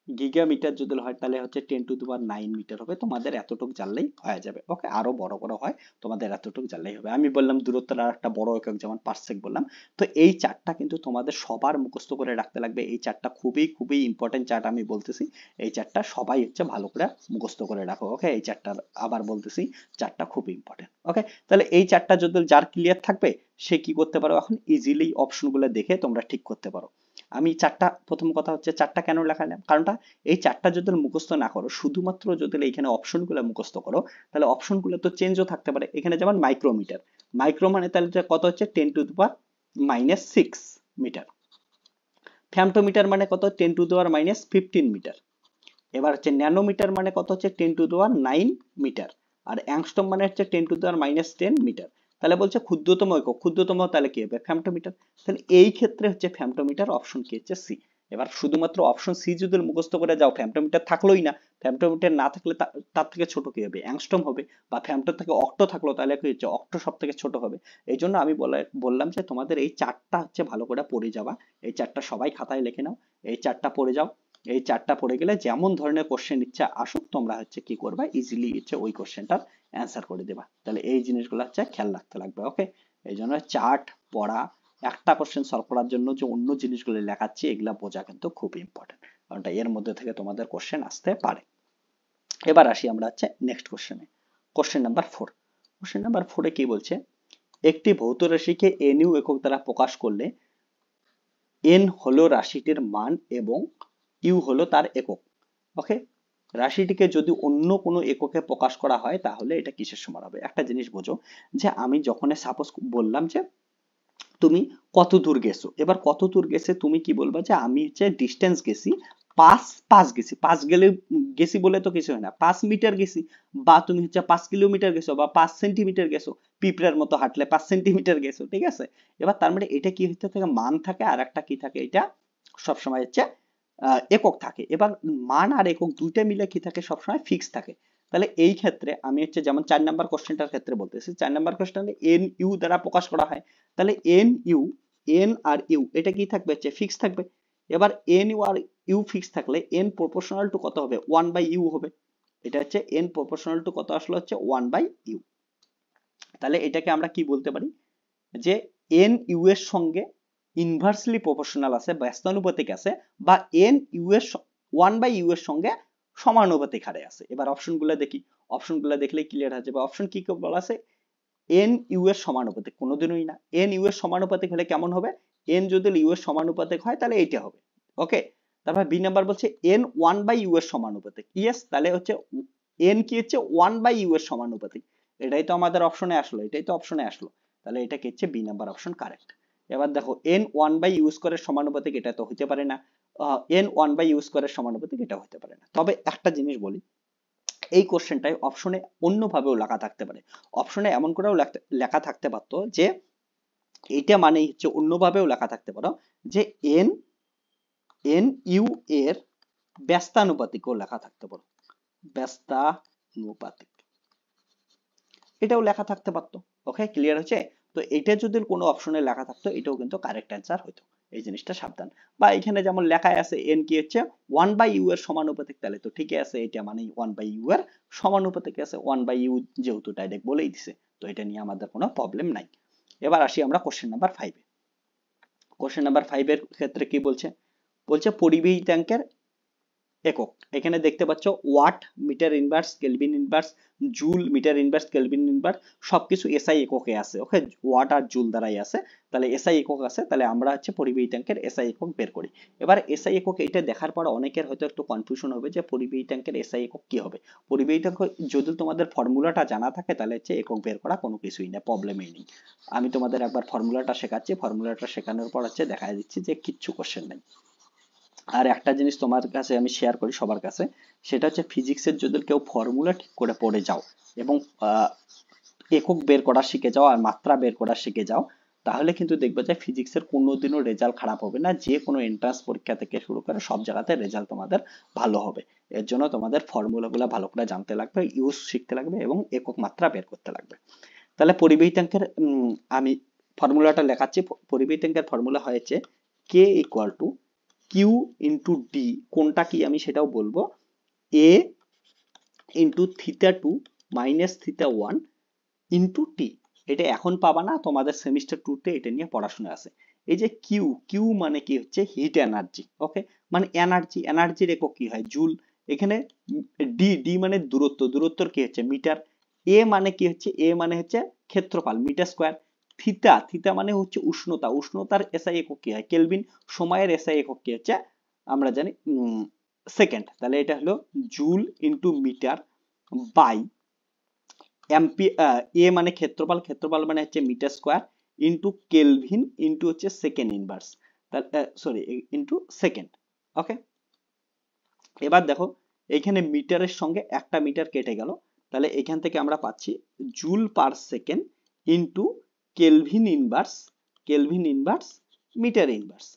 গিগামিটার যদি হয় তাহলে হচ্ছে 10⁻9 মিটার হবে। তোমাদের এতটুকু জানলেই হয়ে যাবে। ওকে, আরো বড় বড় হয়, তোমাদের এতটুকু জানলেই হবে। আমি বললাম দূরত্বের আর একটা বড় একক যেমন পারসেক বললাম। তো এই চারটা কিন্তু তোমাদের সবার মুখস্থ করে রাখতে লাগবে। এই চারটা খুবই খুবই ইম্পর্টেন্ট চার্ট আমি বলতেছি, এই চারটা সবাই হচ্ছে ভালো করে মুখস্থ করে রাখো। ওকে, এই চারটা আবার বলতেছি, চারটা খুবই ইম্পর্টেন্ট। ওকে, তাহলে এই চারটা যদি যার ক্লিয়ার থাকবে, সে কি করতে পারো, এখন ইজিলি অপশনগুলো দেখে তোমরা ঠিক করতে পারো। আমি চারটা, প্রথম কথা হচ্ছে চারটা কেন লেখালাম, কারণটা এই চারটা যদি মুখস্থ না করো, শুধুমাত্র যদি এখানে অপশনগুলো মুখস্থ করো, তাহলে অপশনগুলো তো চেঞ্জও থাকতে পারে। এখানে যেমন মাইক্রোমিটার, মাইক্রো মানে তাহলে কত হচ্ছে 10⁻6 মিটার, ফ্যামটোমিটার মানে কত 10⁻15 মিটার। এবার হচ্ছে ন্যানোমিটার মানে কত হচ্ছে 10⁻9 মিটার, আর অ্যাংস্ট্রম মানে হচ্ছে 10⁻10 মিটার। তাহলে বলছে ক্ষুদ্রতম একক, ক্ষুদ্রতম তাহলে কি হবে, ফ্যামটোমিটার। তাহলে এই ক্ষেত্রে হচ্ছে ফ্যামটোমিটার, অপশন কি হচ্ছে সি। এবার শুধুমাত্র অপশন সি যদি মুখস্থ করে যাও, ফেমটোমিটার থাকলোই না, ফেমটোমিটার না থাকলে তার থেকে ছোট কি হবে, অ্যাংস্ট্রম হবে, বা ফেমটোর থেকে অক্টো থাকলো তাহলে কি হচ্ছে, অক্টো সব থেকে ছোট হবে। এই জন্য আমি বললাম যে তোমাদের এই চারটা হচ্ছে ভালো করে পড়ে যাবা, এই চারটা সবাই খাতায় লিখে নাও, এই চারটা পড়ে যাও। এই চারটা পড়ে গেলে যেমন ধরনের কোশ্চেন ইচ্ছা আসুক তোমরা হচ্ছে কি করবা, ইজিলি হচ্ছে ওই কোশ্চেনটার অ্যান্সার করে দেবা। তাহলে এই জিনিসগুলো হচ্ছে খেয়াল রাখতে লাগবে। ওকে, এই জন্য চার্ট পড়া, একটা কোশ্চেন সলভ করার জন্য যে অন্য জিনিসগুলো লেখাচ্ছি এগুলা বোঝা কিন্তু খুব ইম্পর্টেন্ট, কারণ এর মধ্যে থেকে তোমাদের কোশ্চেন আসতে পারে। এবার আসি আমরা হচ্ছে নেক্সট কোশ্চেনে, কোশ্চেন নাম্বার 4। কোশ্চেন নাম্বার 4 কি বলছে, একটি ভৌত রাশিকে এন ইউ একক দ্বারা প্রকাশ করলে এন হলো রাশিটির মান এবং ইউ হলো তার একক। ওকে, রাশিটিকে যদি অন্য কোনো এককে প্রকাশ করা হয় তাহলে এটা কিসের সমান হবে। একটা জিনিস বোঝো, যে আমি যখন সাপোজ বললাম যে তুমি কত দূর গেছো, এবার কত দূর গেছে তুমি কি বলবা, যে আমি হচ্ছে ডিস্টেন্স গেছি 5 গেছি, 5 গেছি বলে তো কিছু হয় না, 5 মিটার গেছি, বা তুমি হচ্ছে 5 কিলোমিটার গেছো, বা 5 সেন্টিমিটার গেছো, পিঁপড়ার মতো হাঁটলে 5 সেন্টিমিটার গেছো, ঠিক আছে। এবার তার মানে এটা কি হতে থাকে, মান থাকে, আর একটা কি থাকে, এটা সবসময় হচ্ছে একক থাকে। এবার মান আর একক দুইটা মিলে কি থাকে, সবসময় ফিক্স থাকে। তাহলে এই ক্ষেত্রে আমি হচ্ছে যেমন 4 নাম্বার কোশ্চেনটার ক্ষেত্রে বলতেছি, 4 নাম্বার কোশ্চেনে এন ইউ দ্বারা প্রকাশ করা হয়, তাহলে এন ইউ, এন আর ইউ এটা কি থাকবে, হচ্ছে ফিক্স থাকবে। এবার এন ইউ আর ইউ ফিক্স থাকলে এন প্রপোর্শনাল টু কত হবে, 1/u হবে। এটা হচ্ছে এন প্রপোর্শনাল টু কত আসলে হচ্ছে 1/u। তাহলে এটাকে আমরা কি বলতে পারি, যে এন ইউ এর সঙ্গে ইনভার্সলি প্রপোর্শনাল আছে, ব্যস্তানুপাতিক আছে, বা এন ইউ এর 1/u এর সঙ্গে সমানুপাতিক হারে আছে। এবার অপশনগুলো দেখি, অপশনগুলো দেখলে ক্লিয়ার হয়ে যাবে। অপশন কি বলা আছে, এন ইউ এর সমানুপাতিক, কোনোদিনই না। এন ইউ এর সমানুপাতিক হলে কেমন হবে, এন যদি ইউ এর সমানুপাতিক হয় তাহলে এইটা হবে। ওকে, তারপর বি নাম্বার বলছে এন 1/u এর সমানুপাতিক, ইয়েস, তাহলে হচ্ছে এন কি হচ্ছে 1/u এর সমানুপাতিক, এটাই তো আমাদের অপশনে আসলো, এটাই তো অপশনে আসলো, তাহলে এটা কি হচ্ছে বি নাম্বার অপশন কারেক্ট। এবার দেখো এন 1/u স্কয়ারের সমানুপাতিক, এটা তো হতে পারে না, এন 1/u স্কয়ারের সমানুপাতিক এটা হতে পারে না। তবে একটা জিনিস বলি, এই কোশ্চেনটাই অপশনে অন্যভাবেও লেখা থাকতে পারে, অপশনে এমন করেও লেখা থাকতে পারতো যে এইটা মানে হচ্ছে অন্যভাবেও লেখা থাকতে পারো, যে এন এন ইউ এর ব্যস্তানুপাতিকও লেখা থাকতে পারো, ব্যস্তানুপাতিক এটাও লেখা থাকতে পারতো। ওকে, ক্লিয়ার হচ্ছে। তো এটা যদি কোনো অপশনে লেখা থাকতো এটাও কিন্তু কারেক্ট অ্যান্সার হতো, এই জিনিসটা সাবধান। বা এখানে যেমন লেখায় আছে এন কি হচ্ছে 1/u এর সমানুপাতিক, তাহলে তো ঠিকই আছে, এটা মানে 1/u এর সমানুপাতিক আছে, 1/u যেহেতু ডাইরেক্ট বলেই দিছে, তো এটা নিয়ে আমাদের কোনো প্রবলেম নাই। এবার আসি আমরা কোশ্চেন নাম্বার 5 এ। কোশ্চেন নাম্বার 5 এর ক্ষেত্রে কি বলছে, বলছে পরিবাহিতাঙ্কের একক। এখানে দেখতে পাচ্ছ watt, metre inverse, kelvin inverse, joule, metre inverse, kelvin inverse, সবকিছু এসআই এককে আছে। ওকে, ওয়াট আর জুল দ্বারাই আছে, তাহলে এসআই একক আছে, তাহলে আমরা হচ্ছে পরিবাহিতাঙ্কের এসআই একক বের করি। এবার এসআই একক এটা দেখার পর অনেকের হয়তো একটু কনফিউশন হবে যে পরিবাহিতাঙ্কের এসআই একক কি হবে। পরিবাহিতাঙ্ক যদি তোমাদের ফর্মুলাটা জানা থাকে তাহলে হচ্ছে একক বের করা কোনো কিছুই না, প্রবলেমই নেই। আমি তোমাদের একবার ফর্মুলাটা শেখাচ্ছি, ফর্মুলাটা শেখানোর পর হচ্ছে দেখা দিচ্ছি যে কিচ্ছু কোশ্চেন নাই। আর একটা জিনিস তোমার কাছে আমি শেয়ার করি সবার কাছে, সেটা হচ্ছে ফিজিক্সের যদি কেউ ফর্মুলা ঠিক করে পড়ে যাও এবং একক বের করা শিখে যাও আর মাত্রা বের করা শিখে যাও, তাহলে কিন্তু দেখবে যে ফিজিক্সের কোনোদিনও রেজাল্ট খারাপ হবে না, যে কোনো এন্ট্রান্স পরীক্ষা থেকে শুরু করে সব জায়গাতে রেজাল্ট তোমাদের ভালো হবে। এর জন্য তোমাদের ফর্মুলাগুলো ভালো করে জানতে লাগবে, ইউজ শিখতে লাগবে এবং একক মাত্রা বের করতে লাগবে। তাহলে পরিবাহিতাঙ্কের আমি ফর্মুলাটা লেখাচ্ছি। পরিবাহিতাঙ্কের ফর্মুলা হয়েছে K equal to Q into D, কোনটা কি আমি সেটাও বলবো, A into theta two minus theta one into T. এটা এখন পাবা না, তোমাদের সেমিস্টার 2 তে এটা নিয়ে পড়াশোনা আছে। এই যে কিউ, কিউ মানে কি হচ্ছে হিট এনার্জি। ওকে, মানে এনার্জি, এনার্জির একক কি হয়, জুল। এখানে ডি, ডি মানে দূরত্ব, দূরত্বর কি হচ্ছে মিটার। এ মানে কি হচ্ছে, এ মানে হচ্ছে ক্ষেত্রফল, মিটার স্কয়ার। থিটা, থিটা মানে হচ্ছে উষ্ণতা, উষ্ণতার এসআই একক কি হয় কেলভিন। সময়ের এসআই একক কি হচ্ছে আমরা জানি সেকেন্ড। তাহলে এটা হলো joule into metre by A মানে ক্ষেত্রফল, ক্ষেত্রফল মানে হচ্ছে metre square into kelvin into হচ্ছে second inverse, sorry into second. Okay, এবার দেখো এখানে মিটারের সঙ্গে একটা মিটার কেটে গেল, তাহলে এখান থেকে আমরা পাচ্ছি joule per second into kelvin inverse, kelvin inverse metre inverse.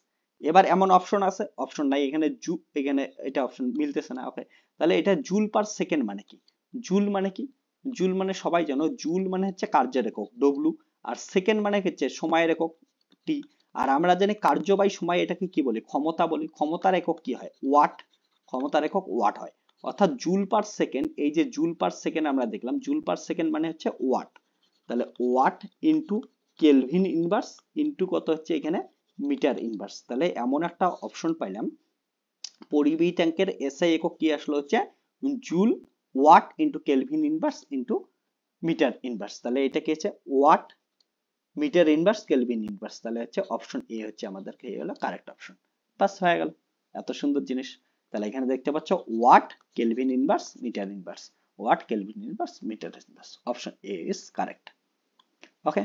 এবার এমন অপশন আছে, অপশন নাই এখানে, এখানে এটা অপশন মিলতেছে না। ওকে, তাহলে এটা জুল পার সেকেন্ড মানে কি? জুল মানে কি? জুল মানে সবাই জানো, জুল মানে হচ্ছে কার্যের একক ডব্লু, আর সেকেন্ড মানে হচ্ছে সময়ের একক টি। আর আমরা জানি কার্য বাই সময় এটাকে কি বলি? ক্ষমতা বলি। ক্ষমতার একক কি হয়? ওয়াট। ক্ষমতার একক ওয়াট হয়। অর্থাৎ জুল পার সেকেন্ড, এই যে জুল পার সেকেন্ড আমরা দেখলাম, জুল পার সেকেন্ড মানে হচ্ছে ওয়াট। তাহলে watt into kelvin inverse into কত হচ্ছে এখানে? Metre inverse. তাহলে এমন একটা অপশন পাইলাম, পরিবাহী ট্যাঙ্কের এসআই একক কি আসলো হচ্ছে joule, watt into kelvin inverse into metre inverse. তাহলে এটা কি হচ্ছে? Watt metre inverse kelvin inverse. তাহলে হচ্ছে অপশন এ হচ্ছে আমাদেরকে, এই হলো কারেক্ট অপশন। বাস হয়ে গেল, এত সুন্দর জিনিস। তাহলে এখানে দেখতে পাচ্ছ watt kelvin inverse metre inverse, watt kelvin inverse metre inverse, option A is correct. Okay,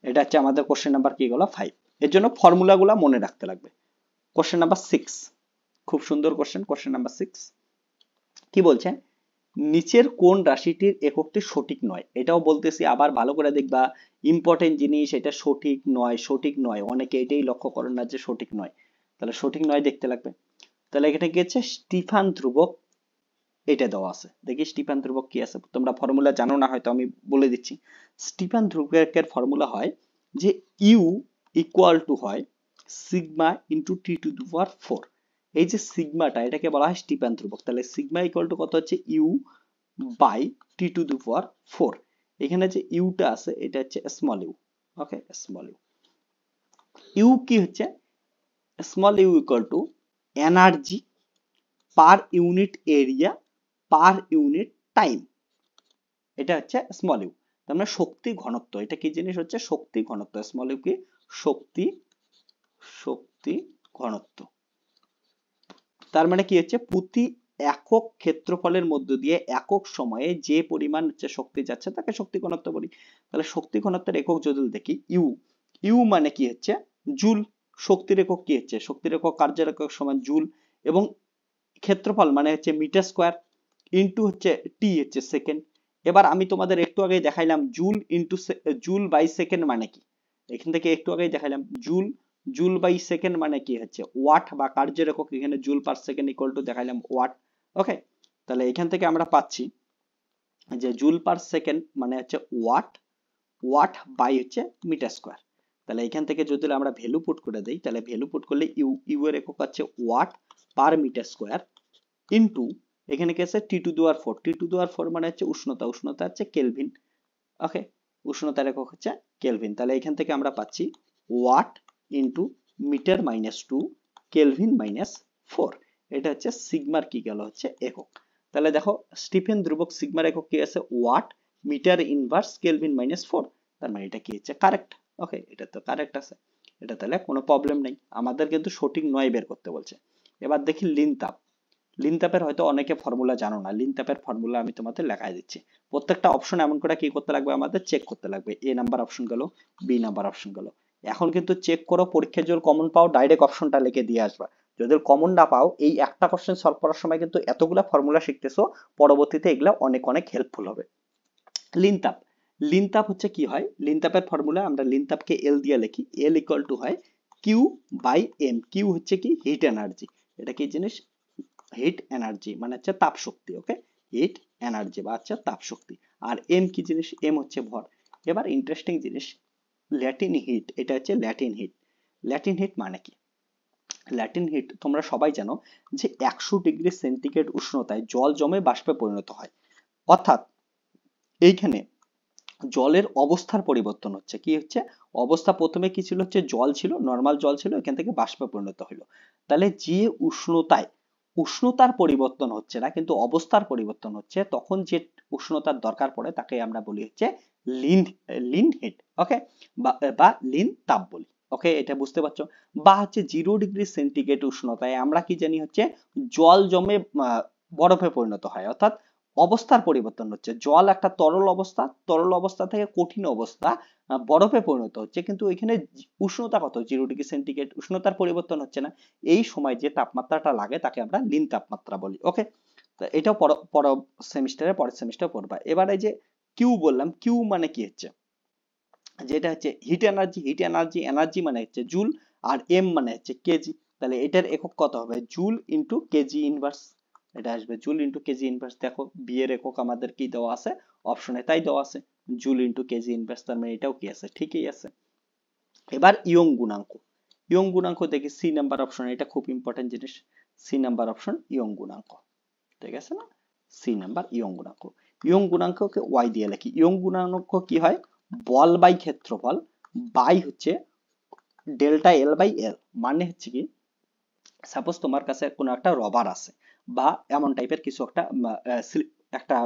এটা হচ্ছে আমাদের কোশ্চেন নাম্বার কি গেল 5। এর জন্য ফর্মুলাগুলো মনে রাখতে লাগবে। কোশ্চেন নাম্বার 6, খুব সুন্দর কোশ্চেন, কোশ্চেন নাম্বার 6 কি বলছে? নিচের কোন রাশিটির এককটি সঠিক নয়? এটাও বলতেছি, আবার ভালো করে দেখবা, ইম্পর্টেন্ট জিনিস, এটা সঠিক নয়, সঠিক নয়, অনেকে এটাই লক্ষ্য করেন না যে সঠিক নয়। তাহলে সঠিক নয় দেখতে লাগবে। তাহলে এখানে কি হচ্ছে? স্টিফান ধ্রুবক এটা দেওয়া আছে। দেখি স্টিফান ধ্রুবক কি আছে, তোমরা ফর্মুলা জানো না হয়তো, আমি বলে দিচ্ছি। স্টিফান ধ্রুবকের ফর্মুলা হয় যে ইউ ইকুয়াল টু হয় sigma into T to the power 4। এই যে সিগমাটা, এটাকে বলা হয় স্টিফান ধ্রুবক। তাহলে সিগমা ইকুয়াল টু কত হচ্ছে? U by T to the power 4। এখানে যে ইউটা আছে এটা হচ্ছে small U. Okay, small U. U কি হচ্ছে? Small U equal to energy per unit area per unit time. এটা হচ্ছে স্মল ইউ। তার মানে শক্তি ঘনত্ব। এটা কি জিনিস হচ্ছে? শক্তি ঘনত্ব। স্মল ইউ কি? শক্তি, শক্তি ঘনত্ব। তার মানে কি হচ্ছে? প্রতি একক ক্ষেত্রফলের মধ্য দিয়ে একক সময়ে যে পরিমাণ হচ্ছে শক্তি যাচ্ছে তাকে শক্তি ঘনত্ব বলি। তাহলে শক্তি ঘনত্বের একক যদি দেখি ইউ, ইউ মানে কি হচ্ছে? জুল। শক্তির একক কি হচ্ছে? শক্তির একক কার্যের একক সমান জুল, এবং ক্ষেত্রফল মানে হচ্ছে মিটার স্কোয়ার, ইন্টু হচ্ছে টি হচ্ছে সেকেন্ড। এবার আমি তোমাদের একটু আগে দেখাইলাম joule into joule by second মানে কি। এখান থেকে একটু আগেই দেখাইলাম জুল, জুল বাই সেকেন্ড মানে কি হচ্ছে? ওয়াট বা কার্যের একক। এখানে joule per second equal to দেখাইলাম ওয়াট। ওকে, তাহলে এখান থেকে আমরা পাচ্ছি যে জুল পার সেকেন্ড মানে হচ্ছে ওয়াট, ওয়াট বাই হচ্ছে মিটার স্কোয়ার। তাহলে এখান থেকে যদি আমরা ভ্যালু পুট করে দেই, তাহলে ভ্যালু পুট করলে ইউ, ইউ এর একক হচ্ছে watt per metre square into এখানে কি আছে? টি to the power 4। T to the power 4 মানে হচ্ছে উষ্ণতা, উষ্ণতা হচ্ছে কেলভিন। ওকে, উষ্ণতার একক হচ্ছে কেলভিন। তাহলে এখান থেকে আমরা পাচ্ছি watt into metre minus 2 kelvin minus 4। এটা হচ্ছে সিগমার কি গেল হচ্ছে একক। তাহলে দেখো স্টিফেন ধ্রুবক সিগমার একক কি আছে? Watt metre inverse kelvin minus 4। তার মানে এটা কি হচ্ছে? কারেক্ট। ওকে, এটা তো কারেক্ট আছে, এটা তাহলে কোনো প্রবলেম নেই। আমাদের কিন্তু সঠিক নয় বের করতে বলছে। এবার দেখি লিন তাপ। লিন তাপের হয়তো অনেকে ফর্মুলা জানো না, লিন তাপের ফর্মুলা আমি তোমাদের লেখায় দিচ্ছি। প্রত্যেকটা অপশন এমন করে কি করতে লাগবে? আমাদের চেক করতে লাগবে। এ নাম্বার অপশন গেল, বি নাম্বার অপশন গেল। এখন কিন্তু চেক করো, পরীক্ষায় যদি কমন পাও ডাইরেক্ট অপশনটা লিখে দিয়ে আসবা। যদি কমন না পাও, এই একটা কোশ্চেন সলভ করার সময় কিন্তু এতগুলা ফর্মুলা শিখতেছো, পরবর্তীতে এগুলা অনেক অনেক হেল্পফুল হবে। লিন তাপ, লিন তাপ হচ্ছে কি হয়? লিন তাপের ফর্মুলা আমরা লিন তাপকে এল দিয়ে লিখি। এল ইকুয়াল টু হয় কিউ বাই এম। কিউ হচ্ছে কি? Hit energy. এটা কি জিনিস? হিট এনার্জি মানে হচ্ছে তাপ শক্তি। ওকে, হিট এনার্জি বা হচ্ছে তাপ শক্তি। আর এম কি জিনিস? এম হচ্ছে ভর। এবার ইন্টারেস্টিং জিনিস, ল্যাটিন হিট, এটা হচ্ছে ল্যাটিন হিট। ল্যাটিন হিট মানে কি? ল্যাটিন হিট তোমরা সবাই জানো যে 100 ডিগ্রি সেন্টিগ্রেড উষ্ণতায় জল জমে বাষ্পে পরিণত হয়। অর্থাৎ এইখানে জলের অবস্থার পরিবর্তন হচ্ছে। কি হচ্ছে? অবস্থা প্রথমে কি ছিল? হচ্ছে জল ছিল, নর্মাল জল ছিল, এখান থেকে বাষ্পে পরিণত হলো। তাহলে যে উষ্ণতায়, উষ্ণতার পরিবর্তন হচ্ছে না কিন্তু অবস্থার পরিবর্তন হচ্ছে, তখন যে উষ্ণতার দরকার পড়ে তাকে আমরা বলি হচ্ছে লিন, লিন হিট। ওকে, বা লিন তাপ বলি। ওকে, এটা বুঝতে পারছো? বা হচ্ছে 0 ডিগ্রি সেন্টিগ্রেড উষ্ণতায় আমরা কি জানি? হচ্ছে জল জমে বরফে পরিণত হয়। অর্থাৎ অবস্থার পরিবর্তন হচ্ছে, জল একটা তরল অবস্থা, তরল অবস্থা থেকে কঠিন অবস্থা বরফে পরিণত হচ্ছে, কিন্তু এখানে উষ্ণতা কত? 0 ডিগ্রি সেন্টিগ্রেড। উষ্ণতার পরিবর্তন হচ্ছে না। এই সময় যে তাপমাত্রাটা লাগে তাকে আমরা লিন তাপমাত্রা বলি। ওকে, তো এটাও পরের সেমিস্টারে পড়বা। এবার এই যে কিউ বললাম, কিউ মানে কি হচ্ছে? যেটা হচ্ছে hit energy. Hit energy, energy মানে হচ্ছে জুল, আর এম মানে হচ্ছে কেজি, তাহলে এটার একক কত হবে, জুল ইন্টু কেজি ইনভার্স, এটা আসবে জুল ইন্টু কেজি ইনভার্স। দেখো বি এর একক আমাদের কি দেওয়া আছে, অপশনে তাই দেওয়া আছে, জুল ইন্টু কেজি ইনভার্স, তার মানে এটাও কি আছে, ঠিকই আছে। এবার ইয়ং গুণাঙ্ক, ইয়ং গুণাঙ্ক দেখি সি নাম্বার অপশন, এটা খুব ইম্পর্টেন্ট জিনিস, সি নাম্বার অপশন ইয়ং গুণাঙ্ক, ঠিক আছে না, সি নাম্বার ইয়ং গুণাঙ্ক। ইয়ং গুণাঙ্ককে ওয়াই দিয়ে লিখি। ইয়ং গুণাঙ্ক কি হয়, বল বাই ক্ষেত্রফল বাই হচ্ছে ডেল্টা এল বাই এল, মানে হচ্ছে কি, সাপোজ তোমার কাছে কোনো একটা রবার আছে বা এমন টাইপের কিছু একটা একটা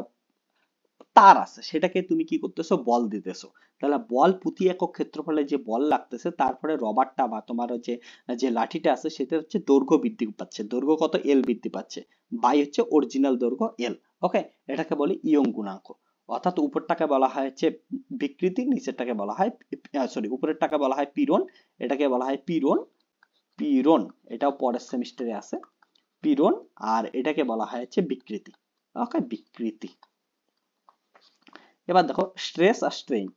তার আছে, সেটাকে তুমি কি করতেছো, বল দিতেছো, তাহলে বল প্রতি একক ক্ষেত্রফলে যে বল লাগতেছে, তারপরে রবারটা বা তোমার যে যে লাঠিটা আছে সেটা হচ্ছে দৈর্ঘ্য বৃদ্ধি পাচ্ছে, দৈর্ঘ্য কত, এল বৃদ্ধি পাচ্ছে, বাই হচ্ছে অরিজিনাল দৈর্ঘ্য এল। ওকে, এটাকে বলি ইয়ং গুণাঙ্ক। অর্থাৎ উপরটাকে বলা হয় হচ্ছে বিকৃতি, নিচেরটাকে বলা হয় সরি, উপরেরটাকে বলা হয় পীড়ন, এটাকে বলা হয় পীড়ন, পীড়ন, এটাও পরের সেমিস্টারে আছে, পীড়ন, আর এটাকে বলা হয় হচ্ছে বিকৃতি। ওকে, বিকৃতি। এবার দেখো স্ট্রেস আর স্ট্রেইন,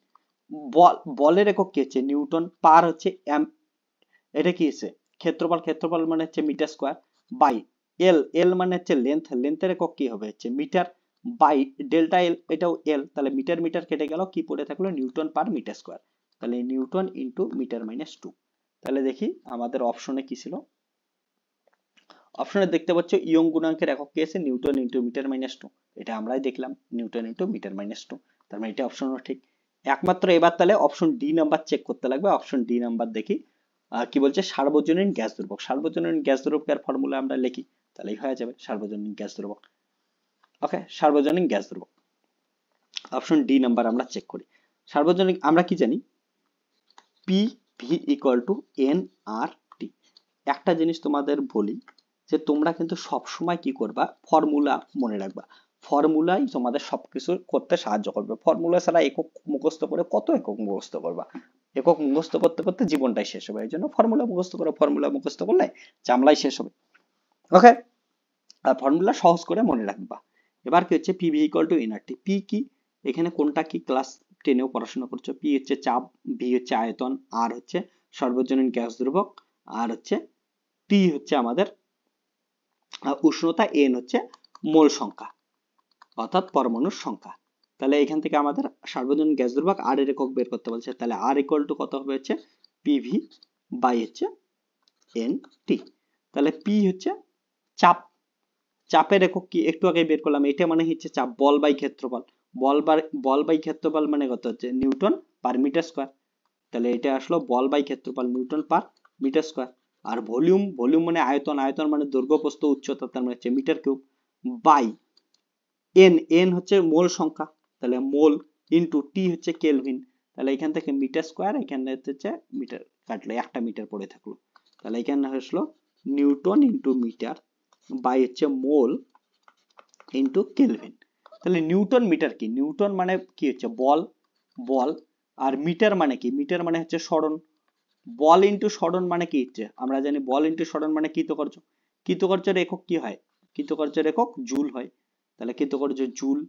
বলের একক কি হচ্ছে, নিউটন, পার হচ্ছে এটা কি হচ্ছে ক্ষেত্রফল, ক্ষেত্রফল মানে হচ্ছে মিটার স্কোয়ার, বাই এল, এল মানে হচ্ছে লেন্থ, লেন্থের একক কি হবে হচ্ছে মিটার, বাই ডেল্টা এল, এটাও এল, তাহলে মিটার মিটার কেটে গেল, কি পড়ে থাকলো, নিউটন পার মিটার স্কোয়ার, তাহলে নিউটন ইন্টু মিটার মাইনাস 2। তাহলে দেখি আমাদের অপশনে কি ছিল, অপশনে দেখতে পাচ্ছ ইয়ং গুণাঙ্কের একক কি আছে, নিউটন ইন্টু মিটার মাইনাস 2, এটা আমরাই দেখলাম, নিউটন ইন্টু মিটার মাইনাস 2, তার মানে এটা অপশনও ঠিক। একমাত্র এবার তাহলে অপশন ডি নাম্বার চেক করতে লাগবে, অপশন ডি নাম্বার দেখি কি বলছে, সার্বজনীন গ্যাস দ্রবক, সার্বজনীন গ্যাস দ্রবকের ফর্মুলা আমরা লিখি, তাহলেই হয়ে যাবে সার্বজনীন গ্যাস দ্রবক। ওকে, সার্বজনীন গ্যাস দ্রবক, অপশন ডি নাম্বার আমরা চেক করি। সার্বজনীন আমরা কি জানি, P V equal to N R T. একটা জিনিস তোমাদের বলি, যে তোমরা কিন্তু সব সময় কি করবা, ফর্মুলা মনে রাখবা, ফর্মুলাই তোমাদের সবকিছু করতে সাহায্য করবে, ফর্মুলা ছাড়া একক মুখস্থ করে কত একক মুখস্থ করবা, একক মুখস্থ করতে করতে জীবনটাই শেষ হবে, এই জন্য ফর্মুলা মুখস্থ করো, ফর্মুলা মুখস্থ করলে চামলাই শেষ হবে। ওকে, আর ফর্মুলা সহজ করে মনে রাখবা। এবার কি হচ্ছে, PV equal to nRT, P কি, এখানে কোনটা কি ক্লাস 10এও পড়াশোনা করছো, পি হচ্ছে চাপ, ভি হচ্ছে আয়তন, আর হচ্ছে সর্বজনীন গ্যাস দ্রবক, আর হচ্ছে টি হচ্ছে আমাদের উষ্ণতা, এন হচ্ছে মোল সংখ্যা অর্থাৎ পরমাণুর সংখ্যা। তাহলে এখান থেকে আমাদের সার্বজনীন গ্যাস দ্রবক আর এর একক বের করতে বলছে, তাহলে আর ইকুয়াল টু কত হবে হচ্ছে পিভি বাই হচ্ছে এন টি। তাহলে পি হচ্ছে চাপ, চাপের একক কি একটু আগে বের করলাম, এটা মানে হচ্ছে চাপ, বল বাই ক্ষেত্রফল, বল বাই ক্ষেত্রফল মানে কত হচ্ছে নিউটন পার মিটার স্কোয়ার, তাহলে এটা আসলো বল বাই ক্ষেত্রফল নিউটন পার মিটার স্কোয়ার। আর ভলিউম, ভলিউম মানে আয়তন, আয়তন মানে দৈর্ঘ্য প্রস্থ উচ্চতা, তার মানে হচ্ছে metre cube, by N, N হচ্ছে মোল সংখ্যা, তাহলে মোল ইনটু টি হচ্ছে কেলভিন, তাহলে এখান থেকে মিটার স্কোয়ার, এখানে হচ্ছে মিটার কাটলে একটা মিটার পড়ে থাকলো, তাহলে এখানে আসলো নিউটন ইনটু মিটার বাই হচ্ছে মোল ইনটু কেলভিন। তাহলে নিউটন মিটার কি, নিউটন মানে কি হচ্ছে বল, বল, আর মিটার মানে কি, মিটার মানে হচ্ছে সরণ, বল ইনটু সরণ মানে কি হচ্ছে, আমরা জানি বল ইনটু সরণ মানে কৃতকার্য, কৃতকার্যের একক কি হয়, কৃতকার্যের একক জুল হয়, তাহলে কৃতকার্য জুল,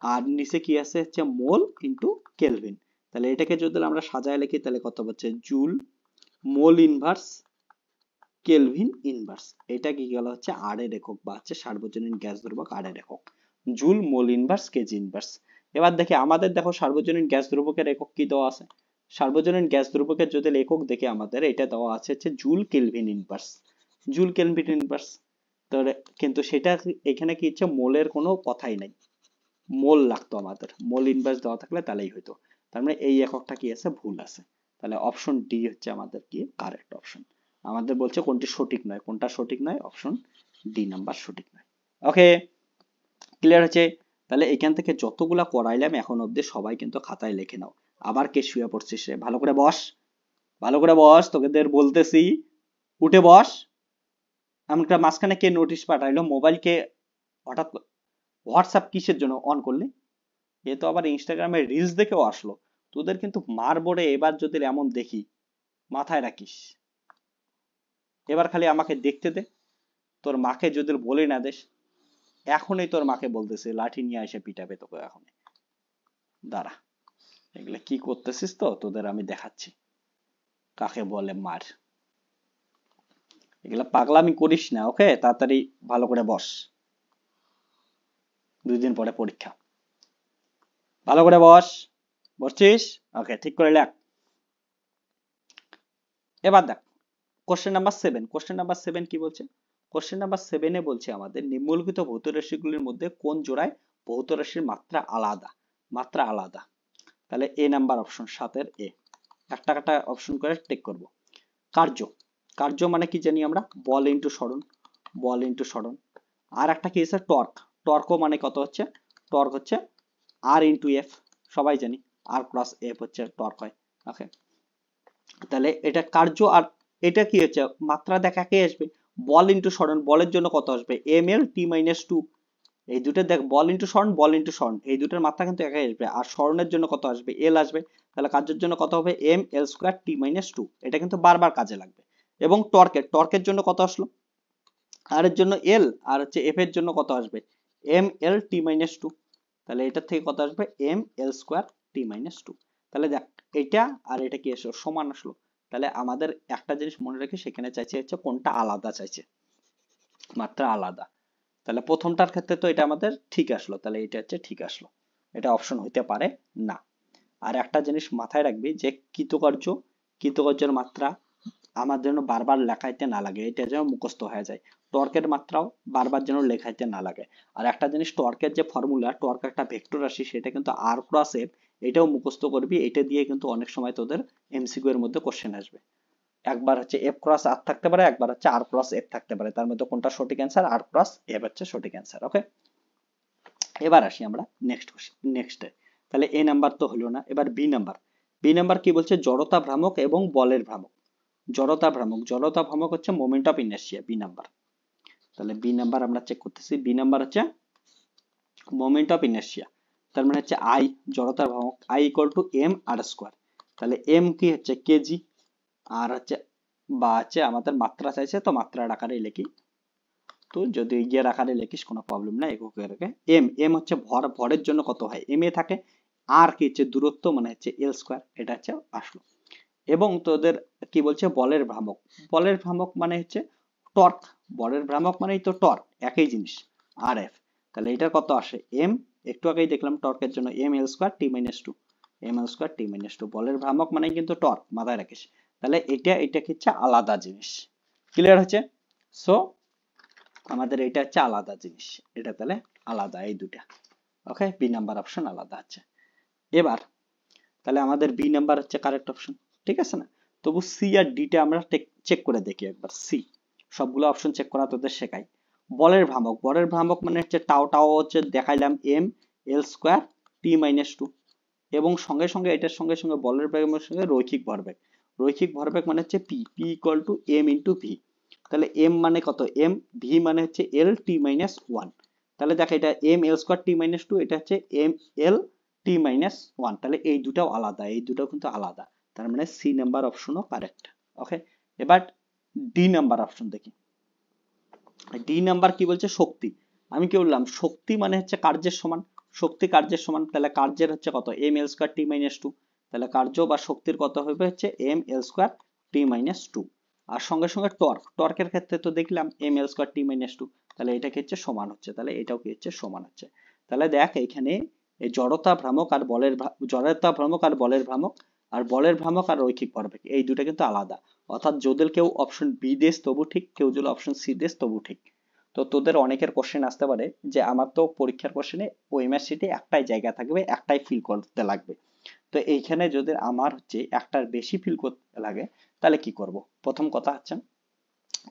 আর নিচে কি আছে হচ্ছে মোল ইনটু কেলভিন, তাহলে এটাকে যদি আমরা সাজায় লিখি তাহলে কত হচ্ছে joule mole inverse kelvin inverse, এটা কি গেল হচ্ছে আর এর একক বা হচ্ছে সার্বজনীন গ্যাস দ্রবক আর এর একক, joule mole inverse KG inverse. এবার দেখি আমাদের, দেখো সার্বজনীন গ্যাস দ্রবকের একক কি দেওয়া আছে, সার্বজনীন গ্যাস দ্রবকের যদি একক দেখে আমাদের এটা দেওয়া আছে হচ্ছে joule kelvin inverse, joule kelvin inverse, তাহলে কিন্তু সেটা এখানে কি হচ্ছে মোলের কোনো কথাই নাই, মোল লাগতো আমাদের, মোল ইনভার্স দেওয়া থাকলে তাহলেই হইতো, তার মানে এই এককটা কি আছে, ভুল আছে, তাহলে অপশন ডি হচ্ছে আমাদের কি কারেক্ট অপশন। আমাদের বলছে কোনটি সঠিক নয়, কোনটা সঠিক নয়, অপশন ডি নাম্বার সঠিক নয়। ওকে, ক্লিয়ার হচ্ছে, তাহলে এখান থেকে যতগুলা করাইলাম এখন অব্দি সবাই কিন্তু খাতায় লিখে নাও। আবার কে শুয়ে পড়ছিস রে, ভালো করে বস, ভালো করে বস, তোকেদের বলতেছি উঠে বস। আমরা মাঝখানে কে নোটিশ পাঠাইলো, মোবাইল কে হঠাৎ, হোয়াটসঅ্যাপ কিসের জন্য অন করলি, এ তো আবার ইনস্টাগ্রামে রিলস দেখেও আসলো, তোদের কিন্তু মারবো রে এবার যদি এমন দেখি, মাথায় রাখিস, এবার খালি আমাকে দেখতে দে, তোর মাকে যদি বলে না দেস, এখনই তোর মাকে বলতেছে লাঠি নিয়ে এসে পিটাবে তোকে এখন, দাঁড়া, এগুলো কি করতেছিস তো তোদের আমি দেখাচ্ছি কাকে বলে মার। এগুলা পাগলামি করিস না, ওকে? তাড়াতাড়ি ভালো করে বস, 2 দিন পরে পরীক্ষা। ভালো করে বস, বসছিস? ওকে, ঠিক করে লেখ। এবার দেখ কোশ্চেন নাম্বার 7 কি বলছে? কোশ্চেন নাম্বার 7 বলছে আমাদের নিম্নলিখিত ভৌত রাশিগুলির মধ্যে কোন জোড়ায় ভৌত রাশির মাত্রা আলাদা? মাত্রা আলাদা। তাহলে এ নাম্বার অপশন 7 এ। একটা একটা অপশন করে টেক করব। কার্য, কার্য মানে কি জানি আমরা? বল ইনটু সরণ, বল ইনটু সরণ। আর একটা কি আছে? টর্ক, টর্ক মানে কত হচ্ছে? টর্ক হচ্ছে আর ইনটু এফ, সবাই জানি আর ক্রস এফ হচ্ছে টর্ক হয়। ওকে, তাহলে এটা কার্য। আর এটা কি হচ্ছে? মাত্রা দেখা কে আসবে? বল ইনটু সরণ, বলের জন্য কত আসবে? M L T minus two. এই দুটো দেখ, বল ইনটু সরণ, বল ইনটু সরণ, এই দুটোর মাত্রা কিন্তু একাই আসবে। আর সরণের জন্য কত আসবে? এল আসবে। তাহলে কার্যের জন্য কত হবে? M L square T minus two. এটা কিন্তু বারবার কাজে লাগবে। এবং টর্কের, টর্কের জন্য কত আসলো? আর এর জন্য এল, আর হচ্ছে এফ এর জন্য কত আসবে? M L T minus two. তাহলে এটার থেকে কত আসবে? M L square T minus two. তাহলে দেখ, এটা আর এটা কি আসলো? সমান আসলো। তাহলে আমাদের একটা জিনিস মনে রাখি, সেখানে চাইছে হচ্ছে কোনটা আলাদা চাইছে, মাত্রা আলাদা। তাহলে প্রথমটার ক্ষেত্রে তো এটা আমাদের ঠিক আসলো, তাহলে এটা হচ্ছে ঠিক আসলো, এটা অপশন হইতে পারে না। আর একটা জিনিস মাথায় রাখবি যে কৃতকার্য, কৃতকার্যের মাত্রা আমার যেন বারবার লেখাইতে না লাগে, এটা যেন মুখস্থ হয়ে যায়। টর্কের মাত্রাও বারবার যেন লেখাইতে না লাগে। আর একটা জিনিস, টর্কের যে ফর্মুলা, টর্ক একটা ভেক্টর রাশি, সেটা কিন্তু আর ক্রস এফ, এটাও মুখস্থ করবি। এটা দিয়ে কিন্তু অনেক সময় তোদের এমসিকিউ এর মধ্যে কোশ্চেন আসবে। একবার হচ্ছে এফ ক্রস আর থাকতে পারে, একবার হচ্ছে আর ক্রস এফ থাকতে পারে, তার মধ্যে কোনটা সঠিক অ্যান্সার? আর ক্রস এফ হচ্ছে সঠিক অ্যান্সার। ওকে, এবার আসি আমরা নেক্সটে। তাহলে এ নাম্বার তো হলো না, এবার বি নাম্বার। বি নাম্বার কি বলছে? জড়তা ভ্রামক এবং বলের ভ্রামক। জড়তা ভ্রামক, জড়তা ভ্রামক হচ্ছে moment of inertia, B number. তাহলে বি নাম্বার আমরা চেক করতেছি। বি নাম্বার হচ্ছে মোমেন্ট অফ ইনার্শিয়া, তার মানে হচ্ছে আই, জড়তার ভ্রামক I equal to M R square. তাহলে এম কি হচ্ছে? কেজি। আর হচ্ছে বা হচ্ছে আমাদের মাত্রা চাইছে, তো মাত্রার আকারে লিখি। তো যদি ইয়ের আকারে লিখিস কোনো প্রবলেম নাই, এককের আগে। এম, এম হচ্ছে ভর, ভরের জন্য কত হয়? এম এ থাকে। আর কি হচ্ছে? দূরত্ব, মানে হচ্ছে এল স্কোয়ার, এটা হচ্ছে আসলো। এবং তোদের কি বলছে? বলের ভ্রামক, বলের ভ্রামক মানে হচ্ছে টর্ক, বলের ভ্রামক মানেই তো টর্ক, একই জিনিস, আর এফ। তাহলে এটার কত আসে? এম, একটু আগেই দেখলাম টর্কের জন্য M L square T minus two, M L square T minus two. বলের ভ্রামক মানে কিন্তু টর্ক, মাথায় রাখিস। তাহলে এটা কি হচ্ছে? আলাদা জিনিস। ক্লিয়ার হচ্ছে? সো আমাদের এটা হচ্ছে আলাদা জিনিস, এটা তাহলে আলাদা, এই দুটা। ওকে, বি নাম্বার অপশন আলাদা আছে। এবার তাহলে আমাদের বি নাম্বার হচ্ছে কারেক্ট অপশন, ঠিক আছে না? তবু সি আর ডিটা আমরা চেক করে দেখি একবার। সি, সবগুলো অপশন চেক করা তোদের শেখাই। বলের ভ্রামক, বলের ভ্রামক মানে হচ্ছে টাও, টাও হচ্ছে দেখাইলাম M L square T minus two. এবং সঙ্গে সঙ্গে এটার সঙ্গে সঙ্গে বলের বেগের সঙ্গে রৈখিক ভরবেগ, রৈখিক ভরবেগ মানে হচ্ছে P, P equal to M into V. তাহলে এম মানে কত? এম, ভি মানে হচ্ছে এল টি মাইনাস ওয়ান। তাহলে দেখো, এটা M L square T minus two, এটা হচ্ছে M L T minus one. তাহলে এই দুটাও আলাদা, এই দুটাও কিন্তু আলাদা। তার মানে সি নাম্বার অপশনও কারেক্ট। ওকে, এবার ডি নাম্বার অপশন দেখি। ডি নাম্বার কি বলছে? শক্তি। আমি কি বললাম? শক্তি মানে হচ্ছে কার্যের সমান, শক্তি কার্যের সমান। তাহলে কার্যের হচ্ছে কত? M L square T minus two. তাহলে কার্য বা শক্তির কত হবে? হচ্ছে M L square T minus two. আর সঙ্গে সঙ্গে টর্ক, টর্কের ক্ষেত্রে তো দেখলাম M L square T minus two. তাহলে এটা কি হচ্ছে? সমান হচ্ছে। তাহলে এটাও কি হচ্ছে? সমান হচ্ছে। তাহলে দেখ এখানে এই জড়তা ভ্রামক আর বলের জড়তা ভ্রামক আর বলের ভ্রামক, আর বলের ভ্রামক আর রৈখিক ভরবেগ, এই দুটো কিন্তু আলাদা। অর্থাৎ যদি কেউ অপশন বি দেস তবু ঠিক, কেউ যদি অপশন সি দেস তবু ঠিক। তো তোদের অনেকের কোশ্চেন আসতে পারে যে আমার তো পরীক্ষার কোশ্চেনে ওএমআর শিটে একটাই জায়গা থাকবে, একটাই ফিল করতে লাগবে। তো এইখানে যদি আমার হচ্ছে একটার বেশি ফিল করতে লাগে, তাহলে কি করব? প্রথম কথা হচ্ছে,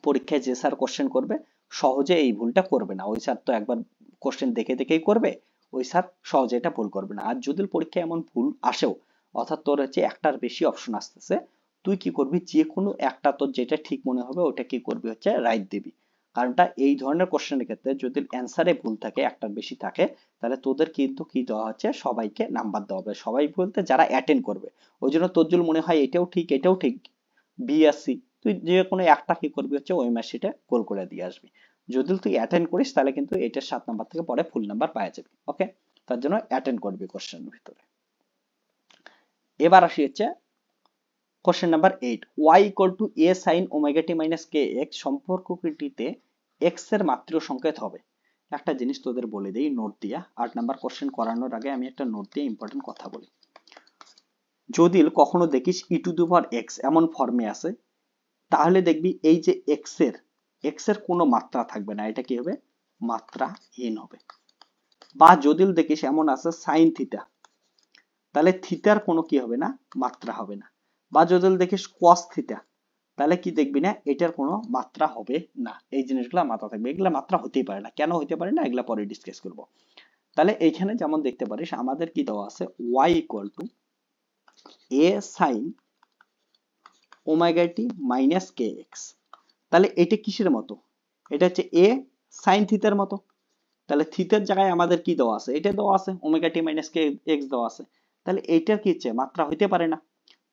পরীক্ষায় যে স্যার কোশ্চেন করবে সহজে এই ভুলটা করবে না। ওই স্যার তো একবার কোশ্চেন দেখে দেখেই করবে, ওই স্যার সহজে এটা ভুল করবে না। আর যদি পরীক্ষায় এমন ভুল আসেও, অর্থাৎ তোর হচ্ছে একটার বেশি অপশন আসতেছে, তুই কি করবি? যে কোনো একটা তোর যেটা ঠিক মনে হবে ওটা কি করবি? হচ্ছে রাইট দিবি। কারণটা, এই ধরনের কোশ্চেনের ক্ষেত্রে যদি অ্যান্সারে ভুল থাকে, একটার বেশি থাকে, তাহলে তোদের কিন্তু কি দেওয়া হচ্ছে? সবাইকে নাম্বার দেওয়া হবে। সবাই বলতে যারা অ্যাটেন্ড করবে। ওই জন্য তোর যদি মনে হয় এটাও ঠিক এটাও ঠিক, বি আর সি, তুই যে কোনো একটা কি করবি? হচ্ছে ওই মার্কশিটে গোল করে দিয়ে আসবি। যদি তুই অ্যাটেন্ড করিস তাহলে কিন্তু এটার 7 নাম্বার থেকে পরে ফুল নাম্বার পাওয়া যাবে। ওকে, তার জন্য অ্যাটেন্ড করবি কোশ্চেনের ভিতরে। এবার আসি হচ্ছে question number 8, y equal to a sin omega t minus K X সম্পর্কটিতে x এর মাত্রিয় সংকেত হবে। একটা জিনিস তোদের বলে দেই নোট দিয়া, 8 নাম্বার কোশ্চেন করানোর আগে আমি একটা নোট দিয়ে ইম্পর্টেন্ট কথা বলি। যদি কখনো দেখিস ই টু দি পাওয়ার এক্স এমন ফর্মে আছে, তাহলে দেখবি এই যে এক্স এর কোনো মাত্রা থাকবে না, এটা কি হবে? মাত্রাহীন হবে। বা যদি দেখিস এমন আছে সাইন থিটা, তাহলে থিটার কোনো কি হবে না? মাত্রা হবে না। বা যদি দেখিস কস থিটা, তাহলে কি দেখবি না? এটার কোনো মাত্রা হবে না। এই জিনিসগুলো মাথা থাকবে, এগুলা মাত্রা হতেই পারে না। কেন হতে পারে না এগুলা পরে ডিসকাস করব। তাহলে এইখানে যেমন দেখতে পারিস আমাদের কি দেওয়া আছে, y equal to a sin omega t minus K x. তাহলে এটা কিসের মতো? এটা হচ্ছে a sin থিটার মতো। তাহলে থিটার জায়গায় আমাদের কি দেওয়া আছে? এটা দেওয়া আছে omega t minus K x দেওয়া আছে। তাহলে এইটার কি হচ্ছে? মাত্রা হইতে পারে না।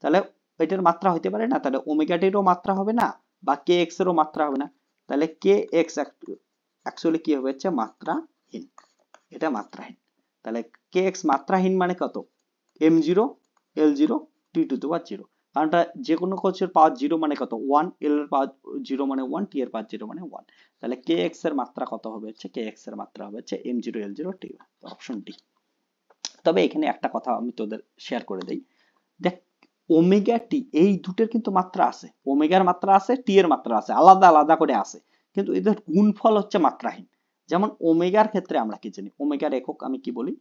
তাহলে এটার মাত্রা হইতে পারে না, তাহলে ওমেগা টিরও মাত্রা হবে না বা কে এক্স এরও মাত্রা হবে না। তাহলে কে এক্স অ্যাকচুয়ালি কি হবে? হচ্ছে মাত্রাহীন। এটা মাত্রাহীন। তাহলে কে এক্স মাত্রাহীন মানে কত? M zero L zero T to the power zero. কারণটা যে কোনো কোষের পাওয়ার জিরো মানে কত? 1, এল এর পাওয়ার জিরো মানে 1, টি এর পাওয়ার জিরো মানে 1। তাহলে কে এক্স এর মাত্রা কত হবে? হচ্ছে কে এক্স এর মাত্রা হবে হচ্ছে M zero L zero T, option D. তবে এখানে একটা কথা আমি তোদের শেয়ার করে দেই, দেখ ওমেগা টি এই দুটোর কিন্তু মাত্রা আছে, ওমেগার মাত্রা আছে, টি এর মাত্রা আছে, আলাদা আলাদা করে আছে, কিন্তু এদের গুণফল হচ্ছে মাত্রাহীন। যেমন ওমেগার ক্ষেত্রে আমরা কি জানি? ওমেগার একক আমি কি বলি?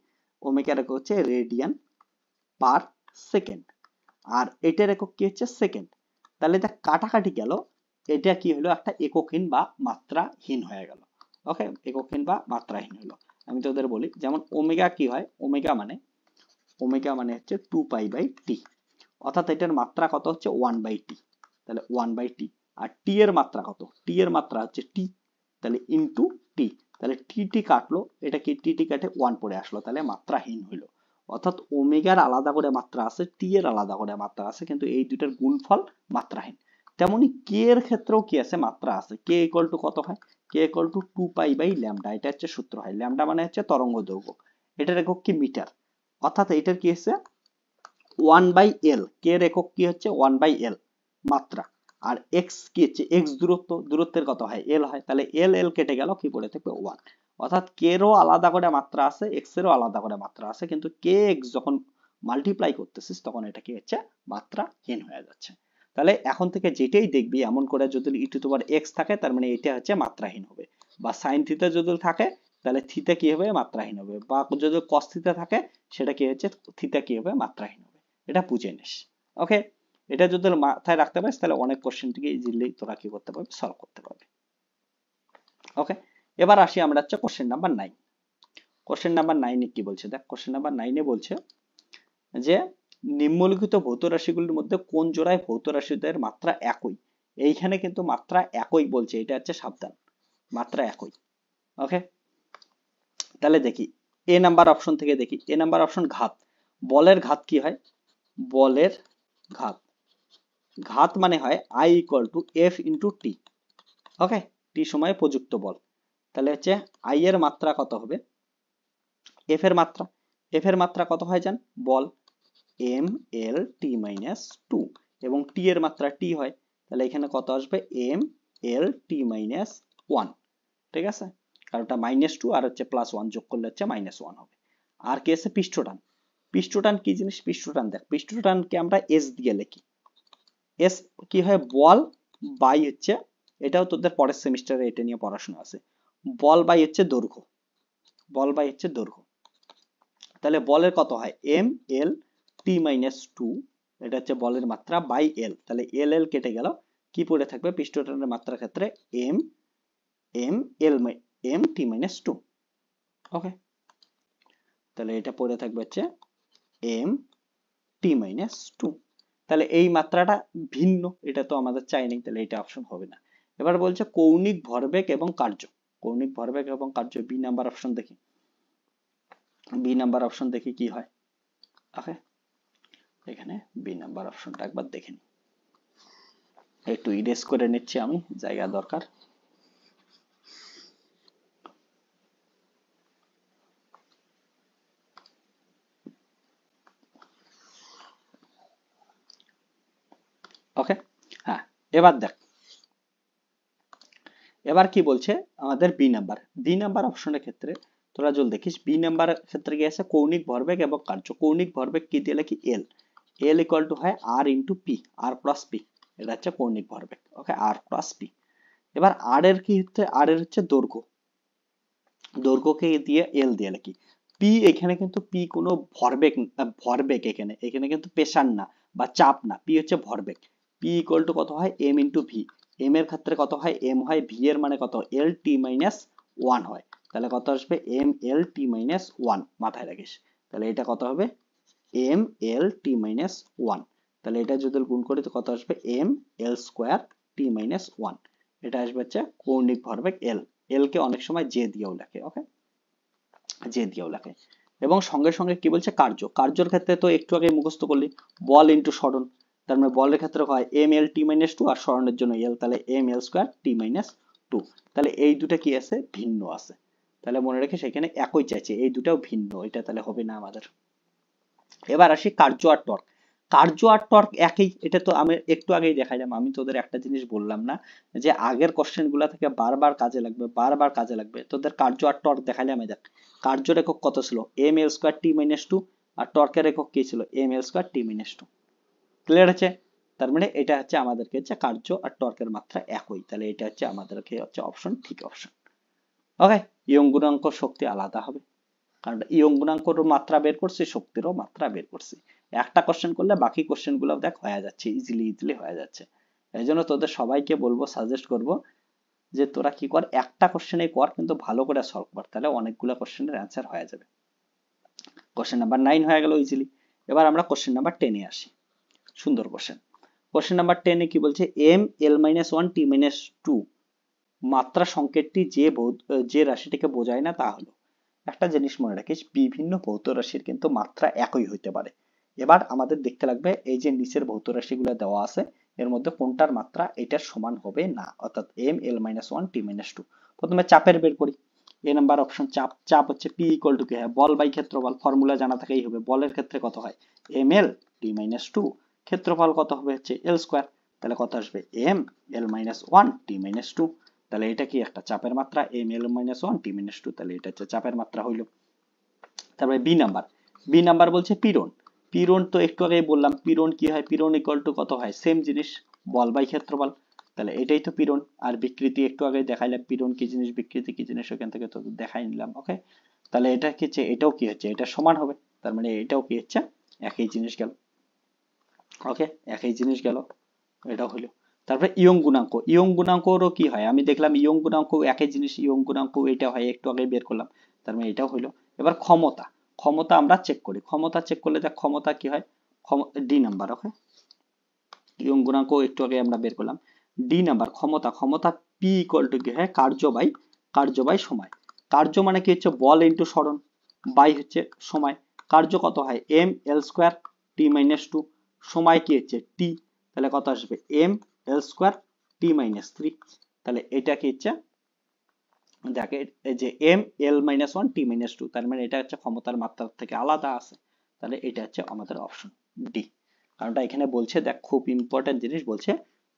ওমেগার একক হচ্ছে রেডিয়ান পার সেকেন্ড, আর এটার একক কি হচ্ছে? সেকেন্ড। তাহলে এটা কাটাকাটি গেল, এটা কি হলো? একটা এককহীন বা মাত্রাহীন হয়ে গেল। ওকে, এককহীন বা মাত্রাহীন হলো। আমি তোদের বলি, যেমন ওমেগা কি হয়? ওমেগা মানে হচ্ছে 2 পাই/টি, অর্থাৎ এটার মাত্রা কত হচ্ছে? 1/টি। তাহলে 1/টি। আর টি এর মাত্রা কত? টি এর মাত্রা হচ্ছে টি, তাহলে ইনটু টি। তাহলে টি কাটলো, এটা কি টি কাটে 1 পড়ে আসলো, তাহলে মাত্রাহীন হইলো। অর্থাৎ ওমেগার আলাদা করে মাত্রা আছে, টি এর আলাদা করে মাত্রা আছে, কিন্তু এই দুটার গুণফল মাত্রাহীন। তেমনি কে এর ক্ষেত্রেও কি আছে? মাত্রা আছে। কে ইকুয়াল টু কত হয়? কে ইকুয়াল টু 2 পাই/ল্যামডা, এটা হচ্ছে সূত্র হয়। ল্যামডা মানে হচ্ছে তরঙ্গ দৈর্ঘ্য, এটার একক কি? মিটার। অর্থাৎ এটার কি হচ্ছে? 1/l, কে এর একক কি হচ্ছে? 1/l মাত্রা। আর এক্স কি হচ্ছে? এক্স দূরত্বের কত হয়? এল হয়। তাহলে এল কেটে গেল, কি পড়ে থাকবে? 1। অর্থাৎ কে এরও আলাদা করে মাত্রা আছে, এক্স এরও আলাদা করে মাত্রা আছে, কিন্তু কে এক্স যখন মাল্টিপ্লাই করতেছিস তখন এটা কি হচ্ছে? মাত্রাহীন হয়ে যাচ্ছে। তাহলে এখন থেকে যেটাই দেখবি এমন করে যদি ই টু দি পাওয়ার এক্স থাকে, তার মানে এটা হচ্ছে মাত্রাহীন হবে। বা সাইন থিটা যদি থাকে, তাহলে থিটা কি হবে? মাত্রাহীন হবে। বা যদি কস থিটা থাকে, সেটা কি হচ্ছে? থিটা কি হবে? মাত্রাহীন হবে। এটা বুঝে নিস। ওকে, এটা যদি মাথায় রাখতে পারিস তাহলে অনেক কোশ্চেন থেকে ইজিলি তোরা কি করতে পারবি? সলভ করতে পারবি। ওকে, এবার আসি আমরা হচ্ছে কোশ্চেন নাম্বার 9। কোশ্চেন নাম্বার 9 কি বলছে? দেখ কোশ্চেন নাম্বার 9 বলছে যে নিম্নলিখিত ভৌত রাশিগুলির মধ্যে কোন জোড়ায় ভৌত রাশিদের মাত্রা একই? এইখানে কিন্তু মাত্রা একই বলছে, এটা হচ্ছে সাবধান, মাত্রা একই। ওকে, তাহলে দেখি এ নাম্বার অপশন থেকে দেখি। এ নাম্বার অপশন ঘাত। বলের ঘাত কি হয়? বলের ঘাত, ঘাত মানে হয় I equal to F into T. Okay, T সময়ে প্রযুক্ত বল। তাহলে হচ্ছে I এর মাত্রা কত হবে? এফ এর মাত্রা। এফ এর মাত্রা কত হয় জান? বল M L T minus two, এবং টি এর মাত্রা টি হয়, তাহলে এখানে কত আসবে? M L T minus one. ঠিক আছে, কারণটা -2 আর হচ্ছে +1 যোগ করলে হচ্ছে -1 হবে। আর কি আছে? পৃষ্ঠটান। পৃষ্ঠটান কি জিনিস? পৃষ্ঠটান দেখ, পৃষ্ঠটানকে আমরা এস দিয়ে লিখি। এস কি হয়? বল বাই হচ্ছে, এটাও তোদের পরের সেমিস্টারে এটা নিয়ে পড়াশোনা আছে, বল বাই হচ্ছে দৈর্ঘ্য, বল বাই হচ্ছে দৈর্ঘ্য। তাহলে বলের কত হয়? M L T minus two, এটা হচ্ছে বলের মাত্রা, বাই এল। তাহলে এল কেটে গেল, কি পড়ে থাকবে? পৃষ্ঠটানের মাত্রার ক্ষেত্রে M M L M T minus two. Okay, তাহলে এটা পড়ে থাকবে হচ্ছে এম টি মাইনাস টু। তাহলে এই মাত্রাটা ভিন্ন, এটা তো আমাদের চাই নেই, তাহলে এটা অপশন হবে না। এবার বলছে কৌণিক ভরবেগ এবং কার্য। কৌণিক ভরবেগ এবং কার্য, বি নাম্বার অপশন দেখি। বি নাম্বার অপশন দেখি কি হয়। ওকে, এখানে বি নাম্বার অপশনটা একবার দেখে নিই, একটু ইরেজ করে নিচ্ছি আমি, জায়গা দরকার। এবার দেখ, এবার কি বলছে আমাদের বি নাম্বার অপশনের ক্ষেত্রে তোরা যদি দেখিস বি নাম্বার ক্ষেত্রে কি আছে, কৌণিক ভরবেগ এবং কার্য। কৌণিক ভরবেগ কি দিয়ে লিখি, এল। এল ইকুয়াল টু হয় আর ইন্টু পি, আর ক্রস পি, এটা হচ্ছে কৌণিক ভরবেগ। ওকে, আর ক্রস পি। এবার আর এর কি হচ্ছে, আর এর হচ্ছে দৈর্ঘ্য, দৈর্ঘ্যকে দিয়ে এল দিয়ে লিখি। পি এখানে কিন্তু পি কোনো ভরবেগ, ভরবেগ এখানে, এখানে কিন্তু প্রেসার না বা চাপ না, পি হচ্ছে ভরবেগ। পি ইকুয়াল টু কত হয়, এম ইন্টু ভি। এম এর ক্ষেত্রে কত হয়, এম হয়, ভি এর মানে কত, এল টি মাইনাস ওয়ান হয়। তাহলে কত আসবে, M L T minus one, মাথায় রাখিস। তাহলে এটা কত হবে, M L T minus one. তাহলে এটা যদি গুণ করি তো কত আসবে, M L square T minus one. এটা আসবে হচ্ছে কৌণিক ভরবেগ এল। এল কে অনেক সময় জে দিয়েও লেখে। ওকে, জে দিয়েও লেখে। এবং সঙ্গে সঙ্গে কি বলছে, কার্য। কার্যর ক্ষেত্রে তো একটু আগে মুখস্থ করলি, বল ইন্টু সরণ। তার মানে বলের ক্ষেত্রে হয় M L T minus two, আর সরণের জন্য এল, তাহলে M L square T minus two. তাহলে এই দুটো কি আছে, ভিন্ন আছে। তাহলে মনে রেখে সেখানে একই চাইছে, এই দুটাও ভিন্ন, এটা তাহলে হবে না আমাদের। এবার আসি কার্য আর টর্ক। কার্য আর টর্ক একই, এটা তো আমি একটু আগেই দেখাইলাম। আমি তোদের একটা জিনিস বললাম না, যে আগের কোশ্চেন গুলা থেকে বারবার কাজে লাগবে, বারবার কাজে লাগবে। তোদের কার্য আর টর্ক দেখাইলাম। আমি দেখ, কার্যর একক কত ছিল, M L square T minus two, আর টর্কের একক কি ছিল, M L square T minus two. Clear আছে? তার মানে এটা হচ্ছে আমাদেরকে হচ্ছে কার্য আর টর্কের মাত্রা একই। তাহলে এটা হচ্ছে আমাদেরকে হচ্ছে অপশন, ঠিক অপশন। ওকে, ইয়ং গুণাঙ্ক শক্তি আলাদা হবে, কারণ ইয়ং গুণাঙ্কর মাত্রা বের করছি, শক্তিরও মাত্রা বের করছি। একটা কোশ্চেন করলে বাকি কোশ্চেন গুলো দেখ হয়ে যাচ্ছে, ইজিলি ইজিলি হয়ে যাচ্ছে। এই জন্য তোদের সবাইকে বলবো, সাজেস্ট করব যে তোরা কি কর, একটা কোশ্চেনে কর কিন্তু ভালো করে সলভ কর, তাহলে অনেকগুলো কোশ্চেনের অ্যান্সার হয়ে যাবে। কোশ্চেন নাম্বার 9 হয়ে গেল ইজিলি। এবার আমরা কোশ্চেন নাম্বার 10 এ আসি। সুন্দর কোশ্চেন। কোশ্চেন নাম্বার 10 এ কি বলছে, M L minus one T minus two মাত্রা সংকেতটি যে রাশিটিকে বোঝায় না তা হলো। একটা জিনিস মনে রাখিস, বিভিন্ন ভৌত রাশির কিন্তু মাত্রা একই হইতে পারে। এবার আমাদের দেখতে লাগবে এই যে নিচের ভৌত রাশিগুলো দেওয়া আছে, এর মধ্যে কোনটার মাত্রা এটার সমান হবে না, অর্থাৎ M L minus one T minus two. প্রথমে চাপের বের করি। এ নাম্বার অপশন চাপ। চাপ হচ্ছে পি ইকুয়াল টু কি হয়, বল বাই ক্ষেত্রফল, ফর্মুলা জানা থাকেই হবে। বলের ক্ষেত্রে কত হয়, M L T minus two. ক্ষেত্রফল কত হবে, হচ্ছে এল স্কোয়ার। তাহলে কত আসবে, M L minus one T minus two. তাহলে এটা কি একটা চাপের মাত্রা, M L minus one T minus two. তাহলে এটা হচ্ছে চাপের মাত্রা হইল। তারপরে বি নাম্বার। বি নাম্বার বলছে পীড়ন। পীড়ন তো একটু আগে বললাম, পীড়ন কি হয়, পীড়ন ইকুয়াল টু কত হয়, সেম জিনিস, বল বাই ক্ষেত্রফল। তাহলে এটাই তো পীড়ন। আর বিকৃতি একটু আগে দেখাইলাম, পীড়ন কি জিনিস, বিকৃতি কি জিনিস, ওখান থেকে তো দেখাই নিলাম। ওকে, তাহলে এটা কি হচ্ছে, এটাও কি হচ্ছে, এটা সমান হবে। তার মানে এটাও কি হচ্ছে, একই জিনিস গেল। ওকে, একই জিনিস গেল, এটাও হলো। তারপরে ইয়ং গুণাঙ্ক। ইয়ং গুণাঙ্করও কি হয়, আমি দেখলাম ইয়ং গুণাঙ্ক একই জিনিস, ইয়ং গুণাঙ্ক এটা হয়, একটু আগে বের করলাম। তার মানে এটাও হলো। এবার ক্ষমতা। ক্ষমতা আমরা চেক করি, ক্ষমতা চেক করলে দেখ ক্ষমতা কি হয়, ডি নাম্বার। ওকে, ইয়ং গুণাঙ্ক একটু আগে আমরা বের করলাম। ডি নাম্বার ক্ষমতা। ক্ষমতা পি ইকুয়াল টু কি হয়, কার্য বাই সময়। কার্য মানে কি হচ্ছে, বল ইন্টু সরণ, বাই হচ্ছে সময়। কার্য কত হয়, M L square T minus two, সময় কি হচ্ছে টি। তাহলে কত আসবে, M L square T minus three. তাহলে এটা কি হচ্ছে, দেখে এই যে M L minus one T minus two, তার মানে এটা হচ্ছে ক্ষমতার মাত্রা থেকে আলাদা আছে। তাহলে এটা হচ্ছে আমাদের অপশন ডি। কারণটা এখানে বলছে, দেখ খুব ইম্পর্টেন্ট জিনিস বলছে,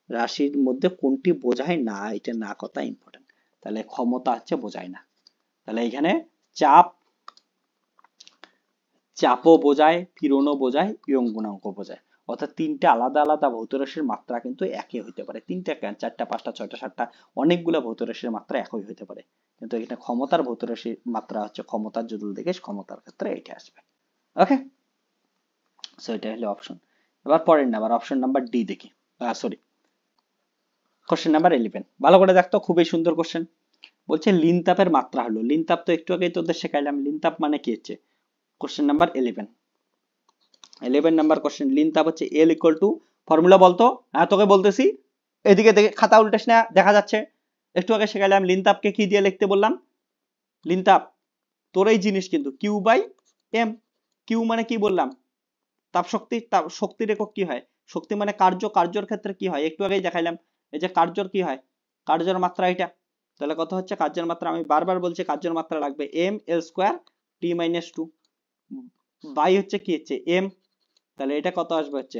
রাশির মধ্যে কোনটি বোঝায় না, এটা না কথা ইম্পর্টেন্ট। তাহলে ক্ষমতা হচ্ছে বোঝায় না। তাহলে এখানে চাপ, চাপও বোঝায়, পীড়নও বোঝায়, ইয়ং গুণাঙ্ক বোঝায়। অর্থাৎ তিনটা আলাদা আলাদা ভৌত রাশির মাত্রা কিন্তু একই হইতে পারে। তিনটা কেন, চারটা, পাঁচটা, ছয়টা, সাতটা, অনেকগুলো ভৌত রাশির মাত্রা একই হইতে পারে। কিন্তু এখানে ক্ষমতার ভৌত রাশির মাত্রা হচ্ছে, ক্ষমতার যদি দেখিস ক্ষমতার ক্ষেত্রে এটা আসবে। ওকে, সো এটা হলো অপশন। এবার পরের নাম্বার, অপশন নাম্বার ডি দেখি। Sorry, question number 11। ভালো করে দেখতো, খুবই সুন্দর কোশ্চেন। বলছে লিন তাপের মাত্রা হলো। লিন তাপ তো একটু আগেই তোদের শেখাইলাম, লিন তাপ মানে কি হচ্ছে। Question number 11, 11 number question. লিন তাপ হচ্ছে এল ইকুয়াল টু, ফর্মুলা বলতো। হ্যাঁ তোকে বলতেছি, এদিকে দেখে খাতা উল্টাস না, দেখা যাচ্ছে। একটু আগে শেখাইলাম লিন তাপকে কি দিয়ে লিখতে বললাম, লিন তাপ তোর এই জিনিস কিন্তু কিউ বাই এম। কিউ মানে কি বললাম, তাপ শক্তি। তাপ শক্তির একক কি হয়, শক্তি মানে কার্য। কার্যর ক্ষেত্রে কি হয়, একটু আগেই দেখাইলাম, এই যে কার্যর কি হয়, কার্যের মাত্রা এটা। তাহলে কত হচ্ছে কার্যের মাত্রা, আমি বারবার বলছি কার্যের মাত্রা লাগবে M L square T minus two, by হচ্ছে কি হচ্ছে এম। তাহলে এটা কত আসবে, হচ্ছে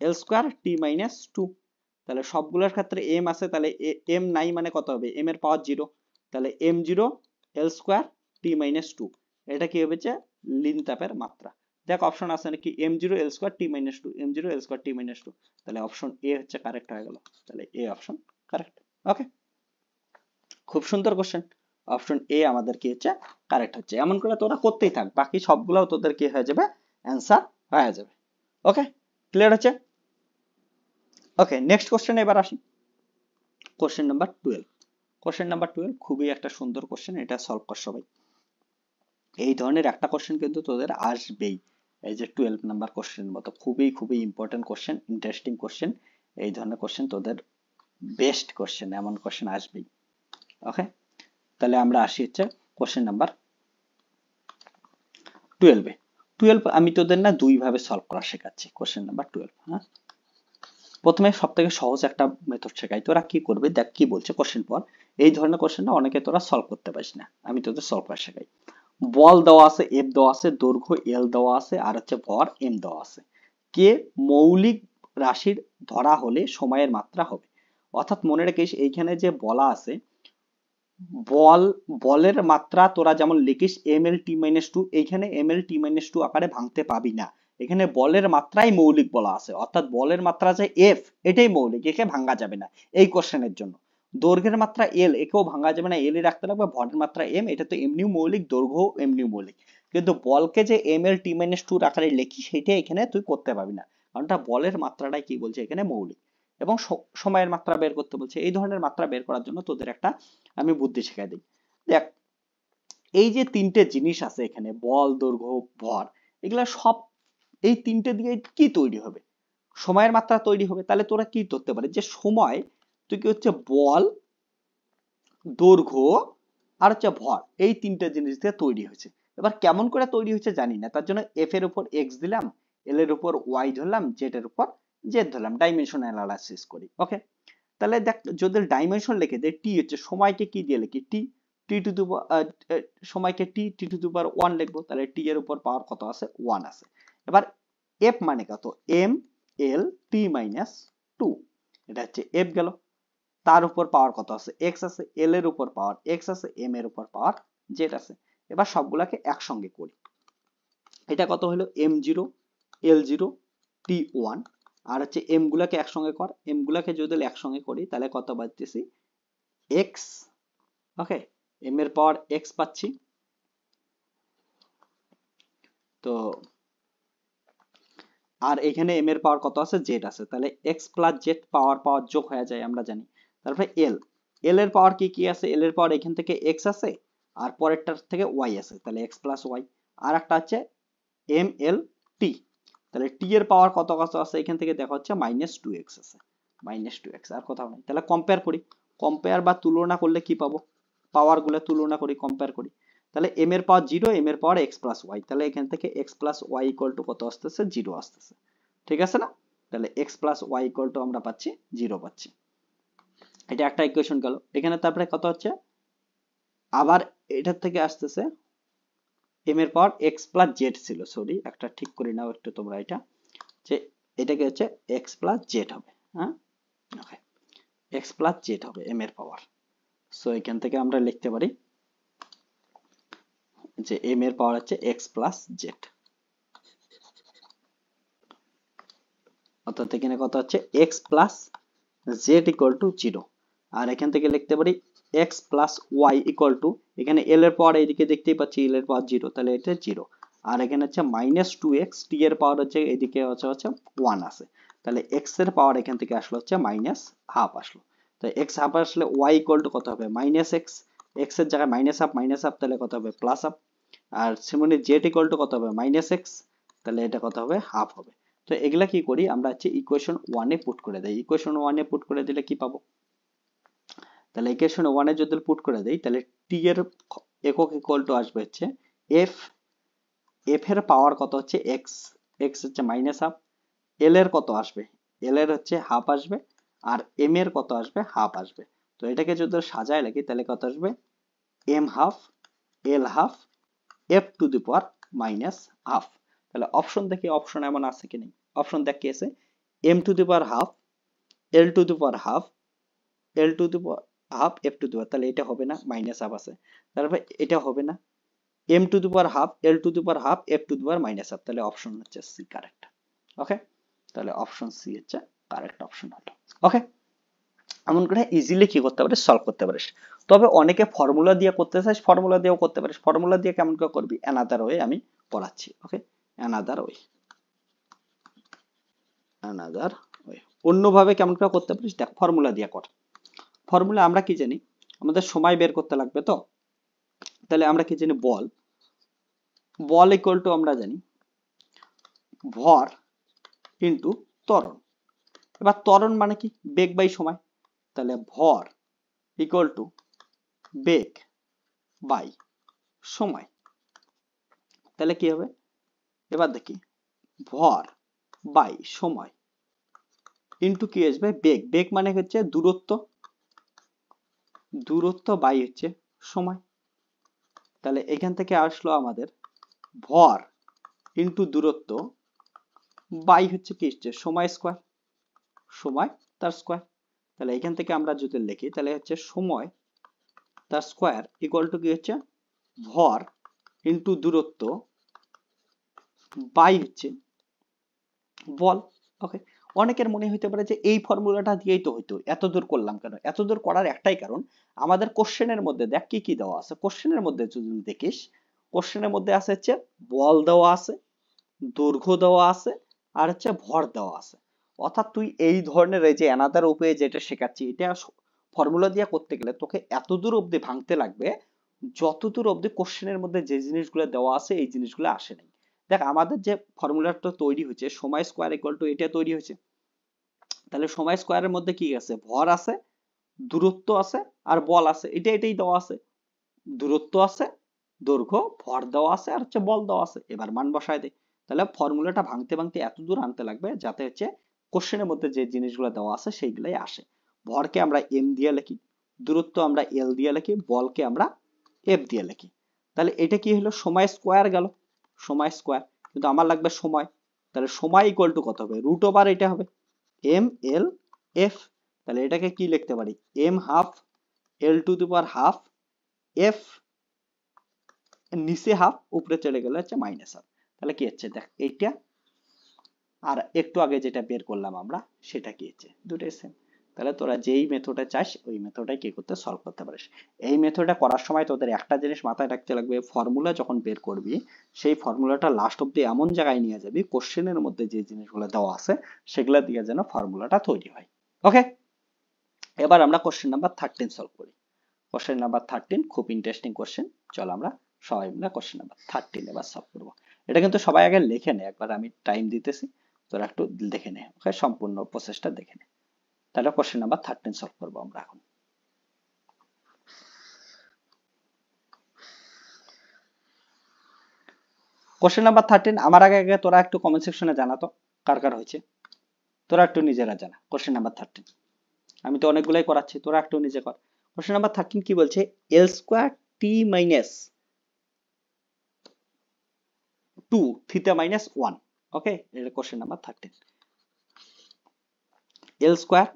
L square T minus two. তাহলে সবগুলোর ক্ষেত্রে এম আছে, তাহলে এম নাই মানে কত হবে, এম এর পাওয়ার 0, তাহলে M zero L square T minus two, এটা কি হবে যে লিন তাপের মাত্রা। দেখ অপশন আছে নাকি, M zero L square T minus two, M zero L square T minus two, তাহলে অপশন এ হচ্ছে কারেক্ট হয়ে গেল, তাহলে এ অপশন কারেক্ট। ওকে, খুব সুন্দর কোশ্চেন, অপশন এ আমাদের কি হচ্ছে কারেক্ট হচ্ছে। এমন করে তোরা করতেই থাক, বাকি সবগুলো তোদের কি হয়ে যাবে, অ্যান্সার হয়ে যাবে। ওকে, ক্লিয়ার হচ্ছে। ওকে, নেক্সট কোশ্চেন এবার আসি, কোশ্চেন নাম্বার 12। কোশ্চেন নাম্বার 12 খুবই একটা সুন্দর কোশ্চেন, এটা সলভ কর সবাই। এই ধরনের একটা কোশ্চেন কিন্তু তোদের আসবেই, এই যে 12 নাম্বার কোশ্চেন মতো খুবই খুবই ইম্পর্টেন্ট কোশ্চেন, ইন্টারেস্টিং কোশ্চেন। এই ধরনের কোশ্চেন তোদের বেস্ট কোশ্চেন, এমন কোশ্চেন আসবেই। ওকে, তাহলে আমরা আসি হচ্ছে কোশ্চেন নাম্বার 12 এ। 12 আমি তোদের না দুই ভাবে সলভ করা শেখাচ্ছি কোশ্চেন নাম্বার 12। হ্যাঁ, প্রথমে সব থেকে সহজ একটা মেথড শেখাই, তোরা কি করবে দেখ কি বলছে কোশ্চেন পর। এই ধরনের কোশ্চেনটা অনেকে তোরা সলভ করতে পারিস না, আমি তোদের সলভ করা শেখাই। বল দেওয়া আছে এফ দেওয়া আছে, দৈর্ঘ্য এল দেওয়া আছে, আর হচ্ছে ভর এম দেওয়া আছে। কে মৌলিক রাশির ধরা হলে সময়ের মাত্রা হবে। অর্থাৎ মনে রাখিস এইখানে যে বলা আছে, বল বলের মাত্রা তোরা যেমন লিখিস M L T minus two, এইখানে M L T minus two আকারে ভাঙতে পাবি না। এখানে বলের মাত্রাই মৌলিক বলা আছে, অর্থাৎ বলের মাত্রা যে এফ এটাই মৌলিক, একে ভাঙা যাবে না এই কোশ্চেনের জন্য। দৈর্ঘ্যের মাত্রা এল, একেও ভাঙা যাবে না, এলই রাখতে লাগবে। ভরের মাত্রা এম, এটা তো এমনিও মৌলিক, দৈর্ঘ্য এমনিও মৌলিক, কিন্তু বলকে যে M L T minus two আকারে লিখি সেটা এখানে তুই করতে পারবি না, কারণটা বলের মাত্রাটাই কি বলছে এখানে মৌলিক। এবং সময়ের মাত্রা বের করতে বলছে। এই ধরনের মাত্রা বের করার জন্য তোদের একটা আমি বুদ্ধি শেখাই দিই। দেখ, এই যে তিনটে জিনিস আছে এখানে, বল দৈর্ঘ্য ভর, এগুলা সব এই তিনটে দিয়ে কি তৈরি হবে, সময়ের মাত্রা তৈরি হবে। তাহলে তোরা কি ধরতে পারে যে সময় তুই কি হচ্ছে বল দৈর্ঘ্য আর হচ্ছে ভর, এই তিনটে জিনিস দিয়ে তৈরি হয়েছে। এবার কেমন করে তৈরি হয়েছে জানি না, তার জন্য এফ এর উপর এক্স দিলাম, এল এর উপর ওয়াই ধরলাম, জেড এর উপর জেড ধরলাম, ডাইমেনশন অ্যানালাইসিস করি। ওকে, তাহলে দেখ যদি ডাইমেনশন লিখে দেয়, টি হচ্ছে সময়কে কি দিয়ে লিখি, টি, টি টু দি সময়কে টি, টি টু দি পাওয়ার 1 লিখবো, তাহলে টি এর উপর পাওয়ার কত আছে, 1 আছে। এবার এফ মানে কত, M L T minus two, এটা হচ্ছে এফ গেল। তার উপর পাওয়ার কত আছে, এক্স আছে, এল এর উপর পাওয়ার এক্স আছে, এম এর উপর পাওয়ার জেড আছে। এবার সবগুলাকে একসঙ্গে করি, এটা কত হলো, M zero L zero T one, আর হচ্ছে এম গুলাকে একসঙ্গে কর, এম গুলাকে যদি একসঙ্গে করি তাহলে কত পাচ্ছি, এক্স। ওকে, এম এর পাওয়ার এক্স পাচ্ছি, তো আর এখানে এম এর পাওয়ার কত আছে, জেড আছে, তাহলে এক্স প্লাস জেড পাওয়ার পাওয়ার যোগ হয়ে যায় আমরা জানি। তারপরে এল, এল এর পাওয়ার কি কি আছে, এল এর পাওয়ার এখান থেকে এক্স আছে, আর পরেরটার থেকে ওয়াই আছে, তাহলে এক্স প্লাস ওয়াই। আর একটা আছে এম এল টি, তাহলে টি এর পাওয়ার কত কত আছে, এখান থেকে দেখা হচ্ছে মাইনাস টু এক্স আছে, মাইনাস টু এক্স, আর কোথাও নাই। তাহলে কম্পেয়ার করি, কম্পেয়ার বা তুলনা করলে কি পাবো, পাওয়ার গুলো তুলনা করি, কম্পেয়ার করি। তাহলে এম এর পাওয়ার জিরো, এম এর পাওয়ার এক্স প্লাস ওয়াই, তাহলে এখান থেকে X plus Y equal to কত আসতেছে, জিরো আসতেছে, ঠিক আছে না। তাহলে X plus Y equal to আমরা পাচ্ছি জিরো পাচ্ছি, এটা একটা ইকুয়েশন গেল। এখানে তারপরে কত হচ্ছে, আবার এটার থেকে আসতেছে এম এর পাওয়ার এক্স প্লাস জেড ছিল, সরি একটা ঠিক করে নাও একটু তোমরা, এটা যে এটাকে হচ্ছে এক্স প্লাস জেড হবে। হ্যাঁ, ওকে, এক্স প্লাস জেড হবে এম এর পাওয়ার। সো এখান থেকে আমরা লিখতে পারি যে এম এর পাওয়ার হচ্ছে এক্স প্লাস জেড, অর্থাৎ এখানে কত হচ্ছে X plus Z equal to zero. আর এখান থেকে লিখতে পারি X plus Y equal to, এখানে এল এর পাওয়ার এইদিকে দেখতেই পাচ্ছি, এল এর পাওয়ার জিরো, তাহলে এটা জিরো। আর এখানে হচ্ছে মাইনাস টু এক্স, টি এর পাওয়ার হচ্ছে এদিকে হচ্ছে ওয়ান আছে, তাহলে এক্স এর পাওয়ার এখান থেকে আসলো হচ্ছে মাইনাস হাফ আসলো। তো এক্স হাফ আসলে ওয়াই ইকুয়াল টু কত হবে, মাইনাস এক্স, এক্স এর জায়গায় মাইনাস হাফ তাহলে কত হবে, প্লাস হাফ। আর সিমনি জেড ইকুয়াল টু কত হবে, মাইনাস এক্স, তাহলে এটা কত হবে, হাফ হবে। তো এগুলা কি করি আমরা হচ্ছে ইকুয়েশন ওয়ানে পুট করে দেই, ইকুয়েশন ওয়ানে পুট করে দিলে কি পাবো, তাহলে ইকুয়েশন ওয়ানে যদি পুট করে দেই তাহলে টি এর একক ইকুয়াল টু আসবে হচ্ছে এফ, এফ এর পাওয়ার কত হচ্ছে এক্স, এক্স হচ্ছে মাইনাস হাফ, এল এর কত আসবে, এল এর হচ্ছে হাফ আসবে, আর এম এর কত আসবে, হাফ আসবে। তো এটাকে যদি সাজায় লাগি তাহলে কত আসবে, M half L half F to the power minus half. তাহলে অপশন দেখি, অপশন এমন আছে কি নেই, অপশন দেখ কি আছে, M to the power half L to the power half, L to the power half F to the power, তাহলে এটা হবে না, মাইনাস হাফ আছে, তারপরে এটা হবে না, M to the power half L to the power half F to the power minus half, তাহলে অপশন হচ্ছে সি কারেক্ট। ওকে, তাহলে অপশন সি হচ্ছে কারেক্ট অপশন হলো। ওকে, এমন করে ইজিলি কি করতে পারিস, সলভ করতে পারিস। তবে অনেকে ফর্মুলা দিয়ে করতে চাস, ফর্মুলা দিয়েও করতে পারিস। ফর্মুলা দিয়ে কেমন করে করবি, অ্যানাদার ওয়ে আমি পড়াচ্ছি। ওকে, অ্যানাদার ওয়ে, অ্যানাদার ওয়ে, অন্যভাবে কেমন করে করতে পারিস দেখ, ফর্মুলা দিয়ে কর। ফর্মুলা আমরা কি জানি, আমাদের সময় বের করতে লাগবে তো, তাহলে আমরা কি জানি, বল, বল ইকুয়াল টু আমরা জানি ভর ইন্টু ত্বরণ। এবার ত্বরণ মানে কি, বেগ বাই সময়, তাহলে ভর ইকুয়াল টু বেগ বাই সময়। তাহলে কি হবে, এবার দেখি ভর বাই সময় ইন্টু কি আসবে, বেগ, বেগ মানে হচ্ছে দূরত্ব, দূরত্ব বাই হচ্ছে সময়। তাহলে এখান থেকে আসলো আমাদের ভর ইন্টু দূরত্ব বাই হচ্ছে কি হচ্ছে সময় স্কোয়ার, সময় তার স্কোয়ার। তাহলে এখান থেকে আমরা যদি লিখি তাহলে হচ্ছে সময় তার স্কোয়ার ইকুয়াল টু কি হচ্ছে ভর ইন্টু দূরত্ব বাই হচ্ছে বল। ওকে, অনেকের মনে হইতে পারে যে এই ফর্মুলাটা দিয়েই তো হইতো, এত দূর করলাম কেন? এত দূর করার একটাই কারণ, আমাদের কোশ্চেনের মধ্যে দেখ কি কি দেওয়া আছে। কোশ্চেনের মধ্যে যদি দেখিস, কোশ্চেনের মধ্যে আছে হচ্ছে বল দেওয়া আছে, দৈর্ঘ্য দেওয়া আছে, আর হচ্ছে ভর দেওয়া আছে। অর্থাৎ তুই এই ধরনের এই যে অ্যানাদার উপায়ে যেটা শেখাচ্ছি, এটা ফর্মুলা দিয়ে করতে গেলে তোকে এত দূর অবধি ভাঙতে লাগবে যত দূর অবধি কোশ্চেনের মধ্যে যে জিনিসগুলো দেওয়া আছে এই জিনিসগুলো আসে নাই। দেখ আমাদের যে ফর্মুলাটা তৈরি হয়েছে সময় স্কোয়ার ইকুয়াল টু এটা তৈরি হয়েছে, তাহলে সময় স্কোয়ারের মধ্যে কি আছে, ভর আছে, দূরত্ব আছে, আর বল আছে, এটাই দেওয়া আছে। দূরত্ব আছে, দৈর্ঘ্য, ভর দেওয়া আছে, আর হচ্ছে বল দেওয়া আছে। এবার মান বসায় দেয়। তাহলে ফর্মুলাটা ভাঙতে ভাঙতে এত দূর আনতে লাগবে যাতে হচ্ছে কোশ্চেনের মধ্যে যে জিনিসগুলো দেওয়া আছে সেইগুলাই আসে। ভরকে আমরা এম দিয়ে লিখি, দূরত্ব আমরা এল দিয়ে লিখি, বলকে আমরা এফ দিয়ে লিখি। তাহলে এটা কি হলো, সময় স্কোয়ার গেল, সময় স্কোয়ার, কিন্তু আমার লাগবে সময়, তাহলে সময় ইকুয়াল টু কত হবে, রুট ওভার এটা হবে এম এল এফ। তাহলে এটাকে কি লিখতে পারি, M half L to the power half F, নিচে হাফ উপরে চলে গেলে হচ্ছে মাইনাস হাফ। তাহলে কি হচ্ছে দেখ, এইটা আর একটু আগে যেটা বের করলাম আমরা সেটা কি হচ্ছে, দুটোই সেম। তাহলে তোরা যেই মেথডে চাস ওই মেথডে কি করতে, সলভ করতে পারিস। এই মেথডটা করার সময় তোদের একটা জিনিস মাথায় রাখতে লাগবে, ফর্মুলা যখন বের করবি সেই ফর্মুলাটা লাস্ট অব্দি এমন জায়গায় নিয়ে যাবি কোশ্চেনের মধ্যে যে জিনিসগুলো দেওয়া আছে সেগুলো দিয়ে যেন ফর্মুলাটা তৈরি হয়। ওকে, এবার আমরা কোশ্চেন নাম্বার 13 সলভ করি। কোশ্চেন নাম্বার 13 খুব ইন্টারেস্টিং কোশ্চেন, চল আমরা সবাই মিলে কোশ্চেন নাম্বার 13 এবার সলভ করব। এটা কিন্তু সবাই আগে লিখে নে, একবার আমি টাইম দিতেছি, তোরা একটু দেখে নে, ওকে, সম্পূর্ণ প্রসেসটা দেখে নে। তাহলে কোশ্চেন নাম্বার 13 সলভ করব আমরা এখন। কোশ্চেন নাম্বার 13 আমার আগে আগে তোরা একটু কমেন্ট সেকশনে জানাতো কার কার হয়েছে, তোরা একটু নিজেরা জানা। কোশ্চেন নাম্বার 13 আমি তো অনেকগুলাই করাচ্ছি, তোরা একটু নিজে কর। কোশ্চেন নাম্বার 13 কি বলছে, এল square T minus 2 theta minus 1। ওকে, এটা কোশ্চেন নাম্বার 13। এল স্কোয়ার,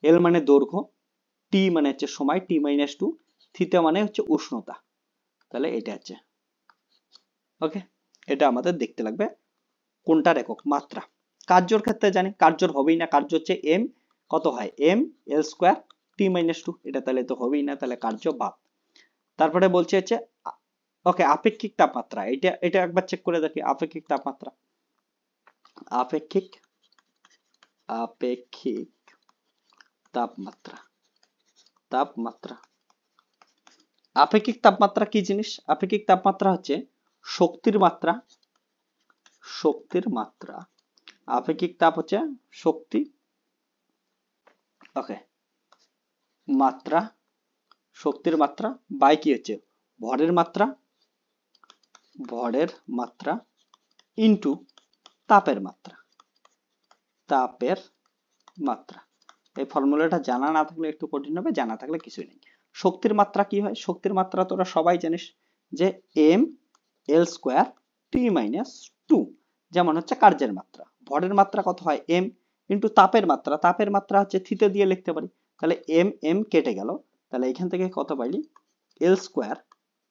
এল মানে দৈর্ঘ্য, টি মানে হচ্ছে সময়, টি মাইনাস 2, থিটা মানে হচ্ছে উষ্ণতা। তাহলে এটা হচ্ছে, ওকে, এটা আমাদের দেখতে লাগবে কোনটার একক, মাত্রা। কার্যর ক্ষেত্রে জানি কার্যর হবেই না, কার্য হচ্ছে এম, কত হয় M L square T minus 2, এটা তাহলে তো হবেই না, তাহলে কার্য বাদ। তারপরে বলছে হচ্ছে ওকে আপেক্ষিক তাপমাত্রা, এটা এটা একবার চেক করে দেখি, আপেক্ষিক তাপমাত্রা, আপেক্ষিক আপেক্ষিক তাপমাত্রা, তাপমাত্রা, আপেক্ষিক তাপমাত্রা কি জিনিস, আপেক্ষিক তাপমাত্রা হচ্ছে শক্তির মাত্রা, শক্তির মাত্রা, আপেক্ষিক তাপ হচ্ছে শক্তি, ওকে, মাত্রা, শক্তির মাত্রা বাই কি হচ্ছে ভরের মাত্রা, ভরের মাত্রা ইনটু তাপের মাত্রা, তাপের মাত্রা। এই ফর্মুলাটা জানা না থাকলে একটু কঠিন হবে, জানা থাকলে কিছুই নেই। শক্তির মাত্রা কি হয়, শক্তির মাত্রা তোরা সবাই জানিস যে M L square T minus 2, যেমন হচ্ছে কার্যের মাত্রা। ভরের মাত্রা কত হয় এম ইন্টু তাপের মাত্রা, তাপের মাত্রা হচ্ছে থিটা দিয়ে লিখতে পারি, তাহলে এম এম কেটে গেল, তাহলে এখান থেকে কত পাইলি L square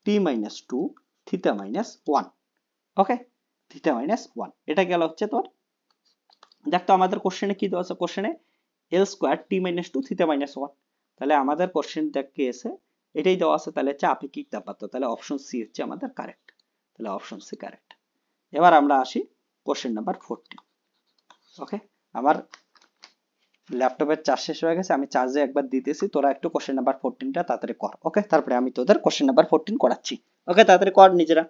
T minus two theta minus one. Okay, theta minus one, এটা গেল হচ্ছে তোর। দেখ তো আমাদের কোশ্চেনে কি দেওয়া আছে, কোশ্চেনে L square T minus two theta minus one, তাহলে আমাদের কোশ্চেন দেখ কি আছে, এটাই দেওয়া আছে, তাহলে হচ্ছে আপেক্ষিক তাপমাত্রা, তাহলে অপশন সি হচ্ছে আমাদের কারেক্ট, তাহলে অপশন সি কারেক্ট। এবার আমরা আসি কোশ্চেন নাম্বার 14। ওকে, আমার ল্যাপটপের চার্জ শেষ হয়ে গেছে, আমি চার্জে একবার দিতেছি, তোরা একটু কোশ্চেন নাম্বার 14টা তাড়াতাড়ি কর। ওকে, তারপরে আমি তোদের কোশ্চেন নাম্বার 14 করাচ্ছি। ওকে, তাড়াতাড়ি কর নিজেরা।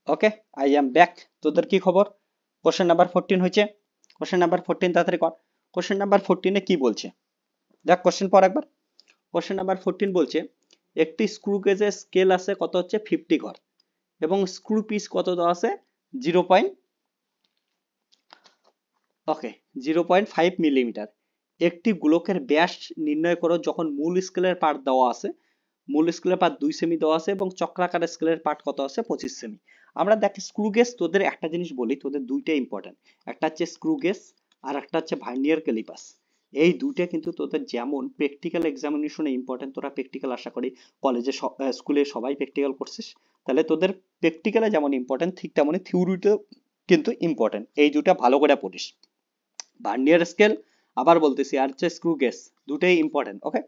ওকে, আই এম ব্যাক। তোদের কি খবর? কোশ্চেন নাম্বার 14 হয়েছে, কোশ্চেন নাম্বার 14 তাড়াতাড়ি কর। কোশ্চেন নাম্বার 14 এ কি বলছে দেখ, কোশ্চেন পর একবার। কোশ্চেন নাম্বার 14 বলছে একটি স্ক্রু গেজের স্কেল আছে কত হচ্ছে 50 ঘর, এবং স্ক্রু পিচ কত দেওয়া আছে 0. ওকে, 0.5 মিলিমিটার। একটি গোলকের ব্যাস নির্ণয় করো যখন মূল স্কেলের পার্ট দেওয়া আছে, মূল স্কেলের পার্ট 2 সেমি দেওয়া আছে এবং চক্রাকার স্কেলের পার্ট কত আছে 25 সেমি। আমরা দেখ স্ক্রু গেজ, তোদের একটা জিনিস বলি, তোদের দুইটা ইম্পর্টেন্ট, একটা হচ্ছে স্ক্রু গেজ আর একটা হচ্ছে ভার্নিয়ার ক্যালিপাস। এই দুইটা কিন্তু তোদের যেমন প্র্যাকটিক্যাল এক্সামিনেশনে ইম্পর্টেন্ট, তোরা প্র্যাকটিক্যাল আশা করি কলেজে স্কুলে সবাই প্র্যাকটিক্যাল করছিস, তাহলে তোদের প্র্যাকটিক্যালে যেমন ইম্পর্টেন্ট ঠিক তেমনই থিওরিতেও কিন্তু ইম্পর্টেন্ট, এই দুটা ভালো করে পড়িস। ভার্নিয়ার স্কেল আবার বলতেছি আর হচ্ছে স্ক্রু গেজ, দুটোই ইম্পর্টেন্ট। ওকে,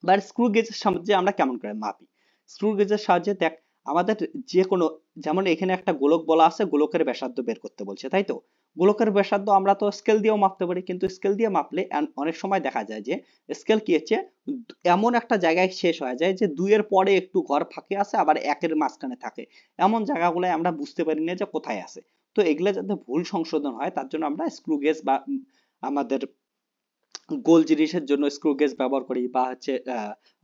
এবার স্ক্রু গেজের সাহায্যে আমরা কেমন করে মাপি? স্ক্রু গেজের সাহায্যে দেখ, আমাদের যে কোনো, যেমন এখানে একটা গোলক বলা আছে, গোলকের ব্যাসার্ধ বের করতে বলছে, তাই তো? গোলকের ব্যাসার্ধ আমরা তো স্কেল দিয়েও মাপতে পারি, কিন্তু স্কেল দিয়ে মাপলে অনেক সময় দেখা যায় যে স্কেল কি হচ্ছে এমন একটা জায়গায় শেষ হয়ে যায় যে 2 এর পরে একটু ঘর ফাঁকে আছে, আবার 1 এর মাঝখানে থাকে, এমন জায়গাগুলো আমরা বুঝতে পারি না যে কোথায় আছে। তো এগুলো যাতে ভুল সংশোধন হয় তার জন্য আমরা স্ক্রু গেজ বা আমাদের গোল জিনিসের জন্য স্ক্রু গেজ ব্যবহার করি, বা হচ্ছে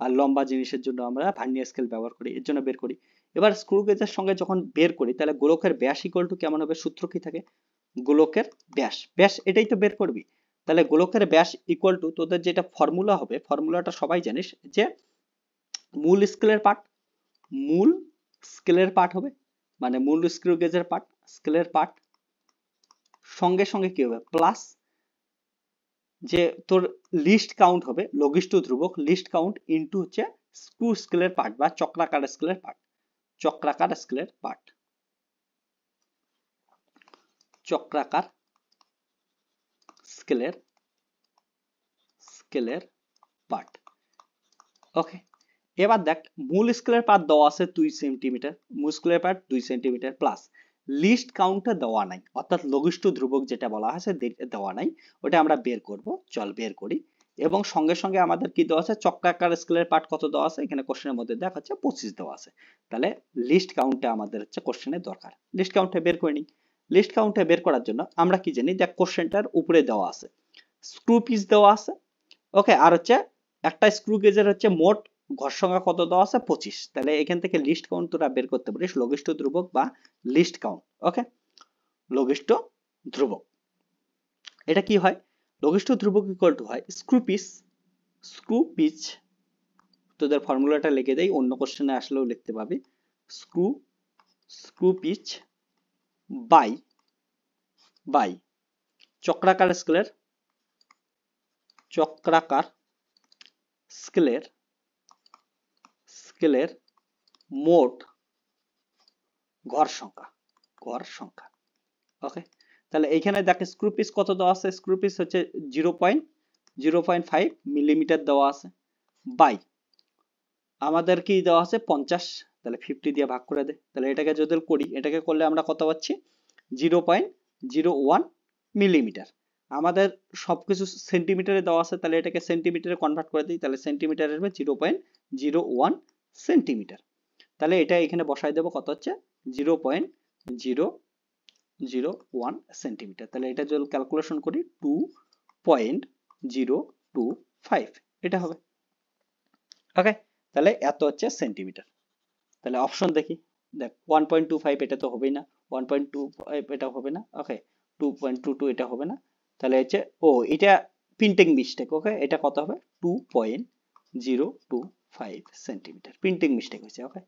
আর লম্বা জিনিসের জন্য আমরা ভার্নিয়ার স্কেল ব্যবহার করি, এর জন্য বের করি। এবার স্ক্রু গেজের সঙ্গে যখন বের করি তাহলে গোলকের ব্যাস ইকুয়াল টু কেমন হবে, সূত্র কি থাকে, গোলকের ব্যাস, ব্যাস এটাই তো বের করবি। তাহলে গোলকের ব্যাস ইকুয়াল টু তোদের যেটা ফর্মুলা হবে, ফর্মুলাটা সবাই জানিস যে মূল স্কেলের পার্ট, মূল স্কেলের পার্ট হবে, মানে মূল স্ক্রু গেজের পার্ট, স্কেলের পার্ট সঙ্গে সঙ্গে কি হবে প্লাস যে তোর লিস্ট কাউন্ট হবে, লঘিষ্ঠ ধ্রুবক লিস্ট কাউন্ট ইনটু হচ্ছে স্ক্রু স্কেলের পার্ট বা চক্রাকার স্কেলের পার্ট, চক্রাকার স্কেলের পার্ট, চক্রাকার স্কেলের স্কেলের পার্ট। ওকে, এবার দেখ মূল স্কেলের পার্ট দেওয়া আছে 2 সেন্টিমিটার, মূল স্কেলের পার্ট 2 সেন্টিমিটার প্লাস লিস্ট কাউন্টটা দেওয়া নাই, অর্থাৎ লঘিষ্ঠ ধ্রুবক যেটা বলা আছে দেওয়া নাই, ওটা আমরা বের করব, চল বের করি। এবং সঙ্গে সঙ্গে আমাদের কি দেওয়া আছে, চক্রাকার স্কেলের পার্ট কত দেওয়া আছে, এখানে কোশ্চেনের মধ্যে দেখা যাচ্ছে 25 দেওয়া আছে, তাহলে লিস্ট কাউন্টে আমাদের হচ্ছে কোশ্চেনের দরকার, লিস্ট কাউন্টে বের করে নিই। লিস্ট কাউন্টে বের করার জন্য আমরা কি জানি, দেখ কোশ্চেনটার উপরে দেওয়া আছে স্ক্রু পিচ দেওয়া আছে। ওকে, আর হচ্ছে একটা স্ক্রু গেজের হচ্ছে মোট ঘর সংখ্যা কত দেওয়া আছে 25, তাহলে এখান থেকে লিস্ট কাউন্ট তোরা বের করতে পারিস, লঘিষ্ঠ ধ্রুবক বা লিস্ট কাউন্ট। ওকে, লঘিষ্ঠ ধ্রুবক এটা কি হয়, লঘিষ্ঠ ধ্রুবক ইকুয়াল টু হয় স্ক্রু পিচ, স্ক্রু পিচ তোদের ফর্মুলাটা লিখে দেই, অন্য কোশ্চেনে আসলেও লিখতে পাবি, screw screw pitch by by চক্রাকার স্কেলের, চক্রাকার স্কেলের স্কেলের মোট ঘর সংখ্যা, ঘর সংখ্যা। ওকে, তাহলে এইখানে দেখ স্ক্রু পিচ কত দেওয়া আছে, স্ক্রু পিচ হচ্ছে 0.5 মিলিমিটার দেওয়া আছে, বাই আমাদের কি দেওয়া আছে 50, তাহলে 50 দিয়ে ভাগ করে দে, তাহলে এটাকে যদি করি, এটাকে করলে আমরা কত পাচ্ছি 0.01 মিলিমিটার। আমাদের সবকিছু সেন্টিমিটারে দেওয়া আছে, তাহলে এটাকে সেন্টিমিটারে কনভার্ট করে দিই, তাহলে সেন্টিমিটার আসবে 0.01 সেন্টিমিটার। তাহলে এটা এখানে বসাই দেবো, কত হচ্ছে 0.001 সেন্টিমিটার, তাহলে এটা যদি ক্যালকুলেশন করি 2.025 এটা হবে। ওকে, তাহলে এত হচ্ছে সেন্টিমিটার, তাহলে অপশন দেখি দেখ 1.25 এটা তো হবেই না, 1.25 এটা হবে না, ওকে 2.22 এটা হবে না, তাহলে হচ্ছে ও এটা প্রিন্টিং মিস্টেক, ওকে এটা কত হবে 2.025 সেন্টিমিটার প্রিন্টিং মিস্টেক হয়েছে, ওকে।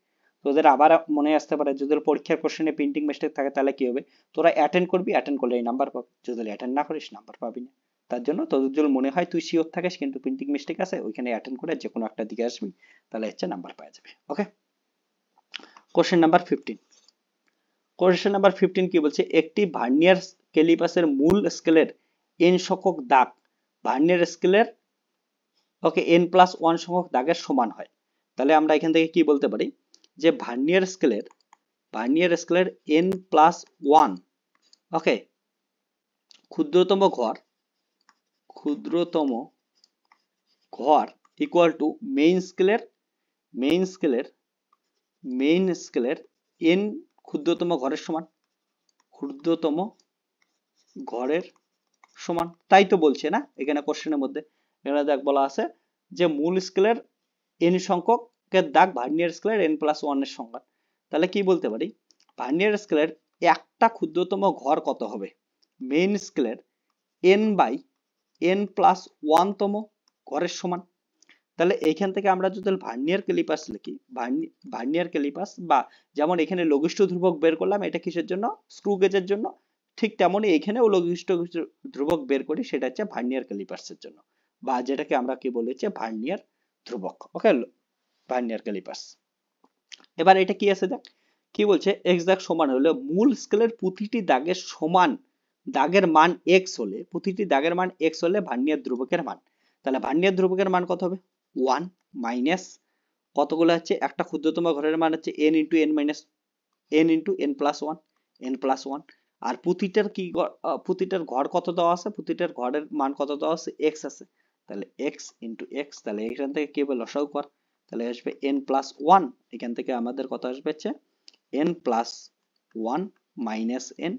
তোদের আবার মনে আসতে পারে যদি পরীক্ষার কোশ্চেনে প্রিন্টিং মিস্টেক থাকে তাহলে কি হবে, তোরা অ্যাটেন্ড করবি, অ্যাটেন্ড করলে এই নাম্বার পাবি, যদি অ্যাটেন্ড না করিস নাম্বার পাবি না। তার জন্য তোদের যদি মনে হয় তুই শিওর থাকিস কিন্তু প্রিন্টিং মিস্টেক আছে, ওইখানে অ্যাটেন্ড করে যে কোনো একটা দিকে আসবি, তাহলে হচ্ছে নাম্বার পাওয়া যাবে, ওকে। কোশ্চেন নাম্বার 15, কোশ্চেন নাম্বার 15 কি বলছে, একটি ভার্নিয়ার ক্যালিপাসের মূল স্কেলের n সংখ্যক দাগ ভার্নিয়ার স্কেলের ওকে n+1 সংখ্যক দাগের সমান হয়। তাহলে আমরা এখান থেকে কি বলতে পারি যে ভার্নিয়ার স্কেলের n+1 ওকে ক্ষুদ্রতম ঘর ইকুয়াল টু মেইন স্কেলের n ক্ষুদ্রতম ঘরের সমান, তাই তো বলছে না এখানে কোশ্চেনের মধ্যে, এখানে দেখ বলা আছে যে মূল স্কেলের n সংখ্যকের দাগ ভার্নিয়ার স্কেলের n+1 এর সমান। তাহলে কি বলতে পারি, ভার্নিয়ার স্কেলের একটা ক্ষুদ্রতম ঘর কত হবে, মেইন স্কেলের n/n+1 তম ঘরের সমান। তাহলে এইখান থেকে আমরা যদি ভার্নিয়ার ক্যালিপাস লিখি, ভার্নিয়ার ক্যালিপাস বা যেমন এখানে লঘিষ্ঠ ধ্রুবক বের করলাম, এটা কিসের জন্য, স্ক্রু গেজের জন্য, ঠিক তেমনই এখানেও লঘিষ্ঠ ধ্রুবক বের করি, সেটা হচ্ছে ভার্নিয়ার ক্যালিপাসের জন্য, বা যেটাকে আমরা কি বলেছি ভার্নিয়ার ধ্রুবক, ওকে ভার্নিয়ার ক্যালিপাস। এবার এটা কি আছে দেখ, কি বলছে x দাগ সমান হলে মূল স্কেলের প্রতিটি দাগের মান x হলে, প্রতিটি দাগের মান x হলে ভার্নিয়ার ধ্রুবকের মান, তাহলে ভার্নিয়ার ধ্রুবকের মান কত হবে 1 মাইনাস কতগুলো হচ্ছে, একটা ক্ষুদ্রতম ঘরের মান হচ্ছে n ইন্টু n+1 আর প্রতিটার ঘর কত দেওয়া আছে, প্রতিটার ঘরের মান কত দেওয়া আছে x আছে, তাহলে x ইন্টু x, তাহলে এখান থেকে কি হবে লসাগু কর, তাহলে আসবে n+1, এখান থেকে আমাদের কত আসবে হচ্ছে n+1 minus n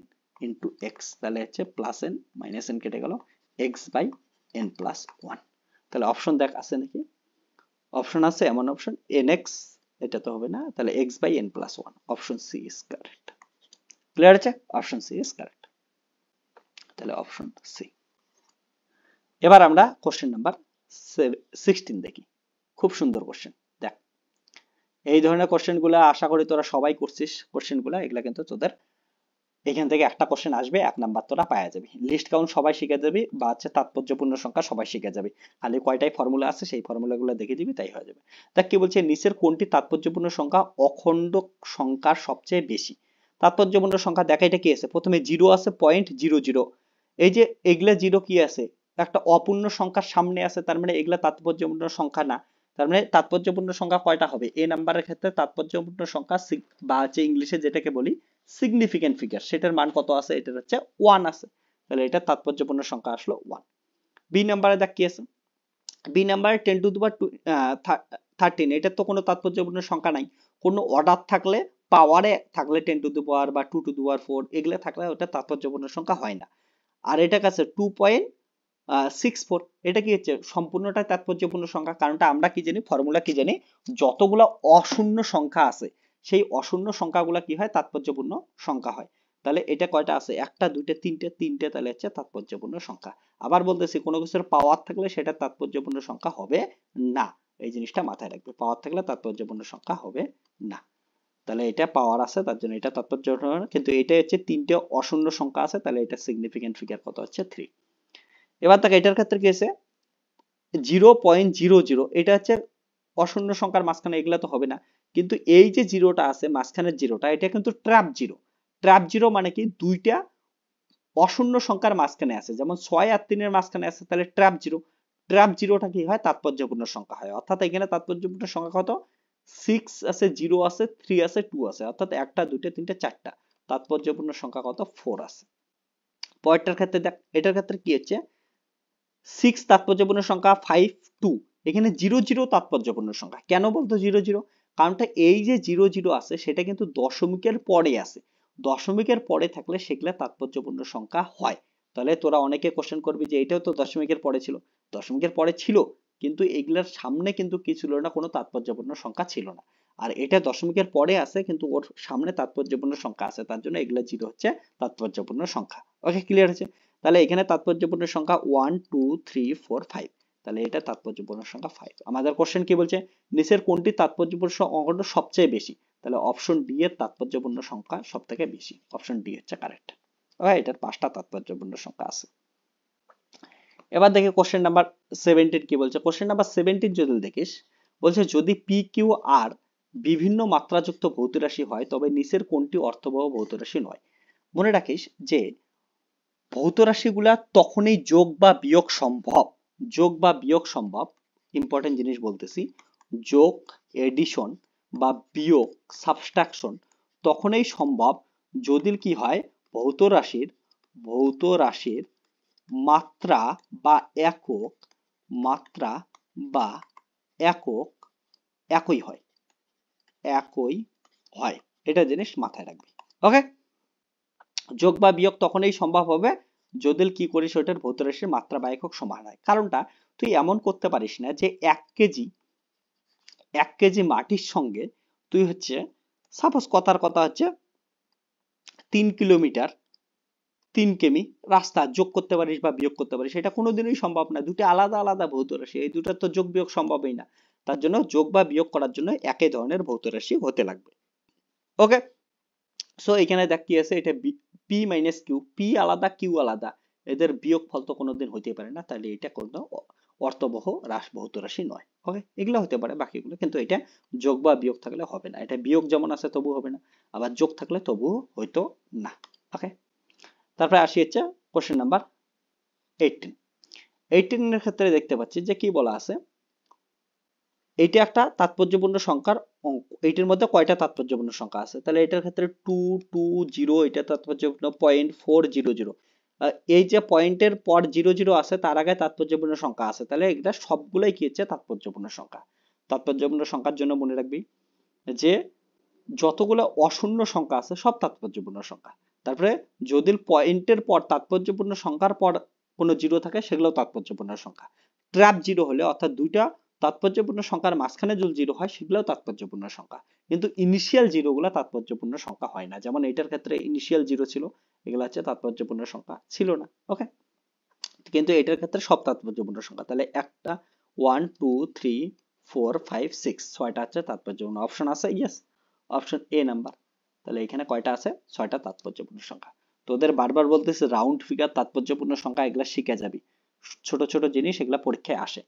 into x, তাহলে হচ্ছে প্লাস n মাইনাস n কেটে গেল x/n+1। তাহলে অপশন দেখ আছে নাকি, অপশন আছে এমন অপশন nx, এটা তো হবে না, তাহলে x/n+1, option C is correct. Clear আছে, অপশন সি ইজ কারেক্ট, তাহলে অপশন সি। এবার আমরা কোশ্চেন নাম্বার 16 দেখি, খুব সুন্দর কোশ্চেন দেখ, এই ধরনের কোশ্চেন গুলা আশা করি তোরা সবাই করছিস, কোশ্চেন গুলা এগুলা কিন্তু তোদের এখান থেকে একটা কোশ্চেন আসবে, 1 নাম্বার তোরা পাওয়া যাবে, লিস্ট কাউন্ট সবাই শিখে যাবি, বা হচ্ছে তাৎপর্যপূর্ণ সংখ্যা সবাই শিখে যাবে, খালি কয়টাই ফর্মুলা আছে সেই ফর্মুলাগুলো দেখে দিবি তাই হয়ে যাবে। দেখ কি বলছে, নিচের কোনটি তাৎপর্যপূর্ণ সংখ্যা অখণ্ড সংখ্যার সবচেয়ে বেশি, তাৎপর্যপূর্ণ সংখ্যা দেখা, এটা কি আছে, প্রথমে 0 আছে 0.00, এই যে এগুলা 0 কি আছে, একটা অপূর্ণ সংখ্যার সামনে আছে, তার মানে এগুলা তাৎপর্যপূর্ণ সংখ্যা না, তার মানে তাৎপর্যপূর্ণ সংখ্যা কয়টা হবে, এ নাম্বারের ক্ষেত্রে তাৎপর্যপূর্ণ সংখ্যা বা হচ্ছে ইংলিশে যেটাকে বলি সিগনিফিকেন্ট ফিগার, সেটার মান কত আছে, এটার হচ্ছে 1 আছে, তাহলে এটা তাৎপর্যপূর্ণ সংখ্যা আসলো 1। বি নাম্বারে দেখ কি আছে, বি নাম্বারে 10^13, এটার তো কোনো তাৎপর্যপূর্ণ সংখ্যা নাই, কোনো অর্ডার থাকলে পাওয়ারে থাকলে 10^, বা 2^4 এগুলো থাকলে ওটা তাৎপর্যপূর্ণ সংখ্যা হয় না। আর এটা কাছে 2.64, এটা কি হচ্ছে সম্পূর্ণটা তাৎপর্যপূর্ণ সংখ্যা, কারণটা আমরা কি জানি, ফর্মুলা কি জানি, যতগুলো অশূন্য সংখ্যা আছে সেই অশূন্য সংখ্যাগুলো কি হয় তাৎপর্যপূর্ণ সংখ্যা হয়। তাহলে এটা কয়টা আছে, একটা দুইটা তিনটে, তাহলে হচ্ছে তাৎপর্যপূর্ণ সংখ্যা। আবার বলতেছি কোনো কিছুর পাওয়ার থাকলে সেটা তাৎপর্যপূর্ণ সংখ্যা হবে না, এই জিনিসটা মাথায় রাখবে, পাওয়ার থাকলে তাৎপর্যপূর্ণ সংখ্যা হবে না। তাহলে এটা পাওয়ার আছে তার জন্য এটা তাৎপর্যপূর্ণ, কিন্তু এটা হচ্ছে তিনটে অশূন্য সংখ্যা আছে, তাহলে এটা সিগনিফিকেন্ট ফিগার কত হচ্ছে 3। এবার তাকে এটার ক্ষেত্রে কি আছে 0.00, এটা হচ্ছে অশূন্য সংখ্যার মাঝখানে, এগুলা তো হবে না, কিন্তু এই যে জিরোটা আছে মাঝখানের জিরোটা, এটা কিন্তু ট্র্যাপ জিরো মানে কি, দুইটা অশূন্য সংখ্যার মাঝখানে আছে, যেমন 6 আর 3 এর মাঝখানে আছে, তাহলে ট্র্যাপ জিরোটা কি হয় তাৎপর্যপূর্ণ সংখ্যা হয়, অর্থাৎ এখানে তাৎপর্যপূর্ণ সংখ্যা কত, 6 আছে, 0 আছে, 3 আছে, 2 আছে, অর্থাৎ একটা দুইটা তিনটা চারটা, তাৎপর্যপূর্ণ সংখ্যা কত 4 আছে। পরেরটার ক্ষেত্রে দেখ, এটার ক্ষেত্রে কি হচ্ছে 6 তাৎপর্যপূর্ণ সংখ্যা, 5 2, এখানে 00 তাৎপর্যপূর্ণ সংখ্যা, কেন বলতো 00, কারণটা এই যে 00 আছে সেটা কিন্তু দশমিকের পরে আছে, দশমিকের পরে থাকলে সেগুলা তাৎপর্যপূর্ণ সংখ্যা হয়। তাহলে তোরা অনেকে কোশ্চেন করবি যে এটাও তো দশমিকের পরে ছিল, দশমিকের পরে ছিল কিন্তু এগুলার সামনে কিন্তু কি ছিল না, কোনো তাৎপর্যপূর্ণ সংখ্যা ছিল না। আর এটা দশমিকের পরে আছে কিন্তু ওর সামনে তাৎপর্যপূর্ণ সংখ্যা আছে, তার জন্য এগুলা 0 হচ্ছে তাৎপর্যপূর্ণ সংখ্যা। ওকে, ক্লিয়ার হচ্ছে? তাহলে এখানে তাৎপর্যপূর্ণ সংখ্যা 1 2 3 4 5, তাহলে এটা তাৎপর্যপূর্ণ সংখ্যা 5। আমাদের কোশ্চেন কি বলছে, নিচের কোনটি তাৎপর্যপূর্ণ অঙ্কটা সবচেয়ে বেশি? তাহলে অপশন ডি এর তাৎপর্যপূর্ণ সংখ্যা সবথেকে বেশি, অপশন ডি হচ্ছে কারেক্ট। ওকে, এটার 5টা তাৎপর্যপূর্ণ সংখ্যা আছে। এবার দেখি কোশ্চেন নাম্বার 17 কি বলছে। কোশ্চেন নাম্বার 17 যদি দেখিস, বলছে যদি পি কিউ আর বিভিন্ন মাত্রাযুক্ত ভৌত রাশি হয় তবে নিচের কোনটি অর্থবহ ভৌত রাশি নয়? মনে রাখিস যে ভৌত রাশিগুলা তখনই যোগ বা বিয়োগ সম্ভব, যোগ বা বিয়োগ সম্ভব, ইম্পর্টেন্ট জিনিস বলতেছি, যোগ এডিশন বা বিয়োগ সাবট্রাকশন তখনই সম্ভব যদি কি হয়, ভৌত রাশির মাত্রা বা একক, মাত্রা বা একক একই হয়, একই হয়, এটা জিনিস মাথায় রাখবি। ওকে, যোগ বা বিয়োগ তখনই সম্ভব হবে যদি কি করিস ওইটার ভৌত রাশির মাত্রা বা একক সমান হয়। কারণটা তুই এমন করতে পারিস না যে 1 কেজি মাটির সঙ্গে তুই হচ্ছে সাপোজ কথার কথা হচ্ছে 3 কিলোমিটার 3 কেমি রাস্তা যোগ করতে পারিস বা বিয়োগ করতে পারিস, এটা কোনোদিনই সম্ভব না। দুটো আলাদা আলাদা ভৌত রাশি, এই দুটো তো যোগ বিয়োগ সম্ভবই না। তার জন্য যোগ বা বিয়োগ করার জন্য একই ধরনের ভৌত রাশি হতে লাগবে। ওকে, সো এখানে দেখ কি আছে, এটা পি মাইনাস কিউ, পি আলাদা কিউ আলাদা, এদের বিয়োগ ফল তো কোনোদিন হইতে পারে না, তাহলে এটা কোনো অর্থবহ ভৌত রাশি নয়। ওকে, এগুলো হতে পারে বাকিগুলো, কিন্তু এটা যোগ বা বিয়োগ থাকলে হবে না। এটা বিয়োগ যেমন আছে তবু হবে না, আবার যোগ থাকলে তবু হইতো না। ওকে, তারপরে আসি হচ্ছে কোশ্চেন নাম্বার 18। 18 এর ক্ষেত্রে দেখতে পাচ্ছি যে কি বলা আছে, এইটা একটা তাৎপর্যপূর্ণ সংখ্যার অঙ্ক। এইটার মধ্যে কয়টা তাৎপর্যপূর্ণ সংখ্যা আছে? তাহলে এটার ক্ষেত্রে 2 2 0, এটা তাৎপর্যপূর্ণ 0.400। এই যে পয়েন্টের পর 00 আছে তার আগে তাৎপর্যপূর্ণ সংখ্যা আছে, তাহলে এটা সবগুলাই কি হচ্ছে তাৎপর্যপূর্ণ সংখ্যা। তাৎপর্যপূর্ণ সংখ্যার জন্য মনে রাখবি যে যতগুলো অশূন্য সংখ্যা আছে সব তাৎপর্যপূর্ণ সংখ্যা। তারপরে যদি পয়েন্টের পর তাৎপর্যপূর্ণ সংখ্যার পর কোনো জিরো থাকে সেগুলো তাৎপর্যপূর্ণ সংখ্যা। ট্র্যাপ জিরো হলে অর্থাৎ দুইটা তাৎপর্যপূর্ণ সংখ্যার মাঝখানে যদি জিরো হয় সেগুলো তাৎপর্যপূর্ণ সংখ্যা, কিন্তু ইনিশিয়াল জিরো গুলো তাৎপর্যপূর্ণ সংখ্যা হয় না। যেমন এটার ক্ষেত্রে ইনিশিয়াল জিরো ছিল, এগুলো হচ্ছে তাৎপর্যপূর্ণ সংখ্যা ছিল না। ওকে, কিন্তু এটার ক্ষেত্রে সব তাৎপর্যপূর্ণ সংখ্যা। তাহলে একটা 1 2 3 4 5 6, 6টা হচ্ছে তাৎপর্যপূর্ণ। অপশন আছে, ইয়েস, অপশন এ নাম্বার। তাহলে এখানে কয়টা আছে? 6টা তাৎপর্যপূর্ণ সংখ্যা। তোদের বারবার বলতেছে রাউন্ড ফিগার, তাৎপর্যপূর্ণ সংখ্যা, এগুলা শিখে যাবি, ছোট ছোট জিনিস, এগুলা পরীক্ষায় আসে।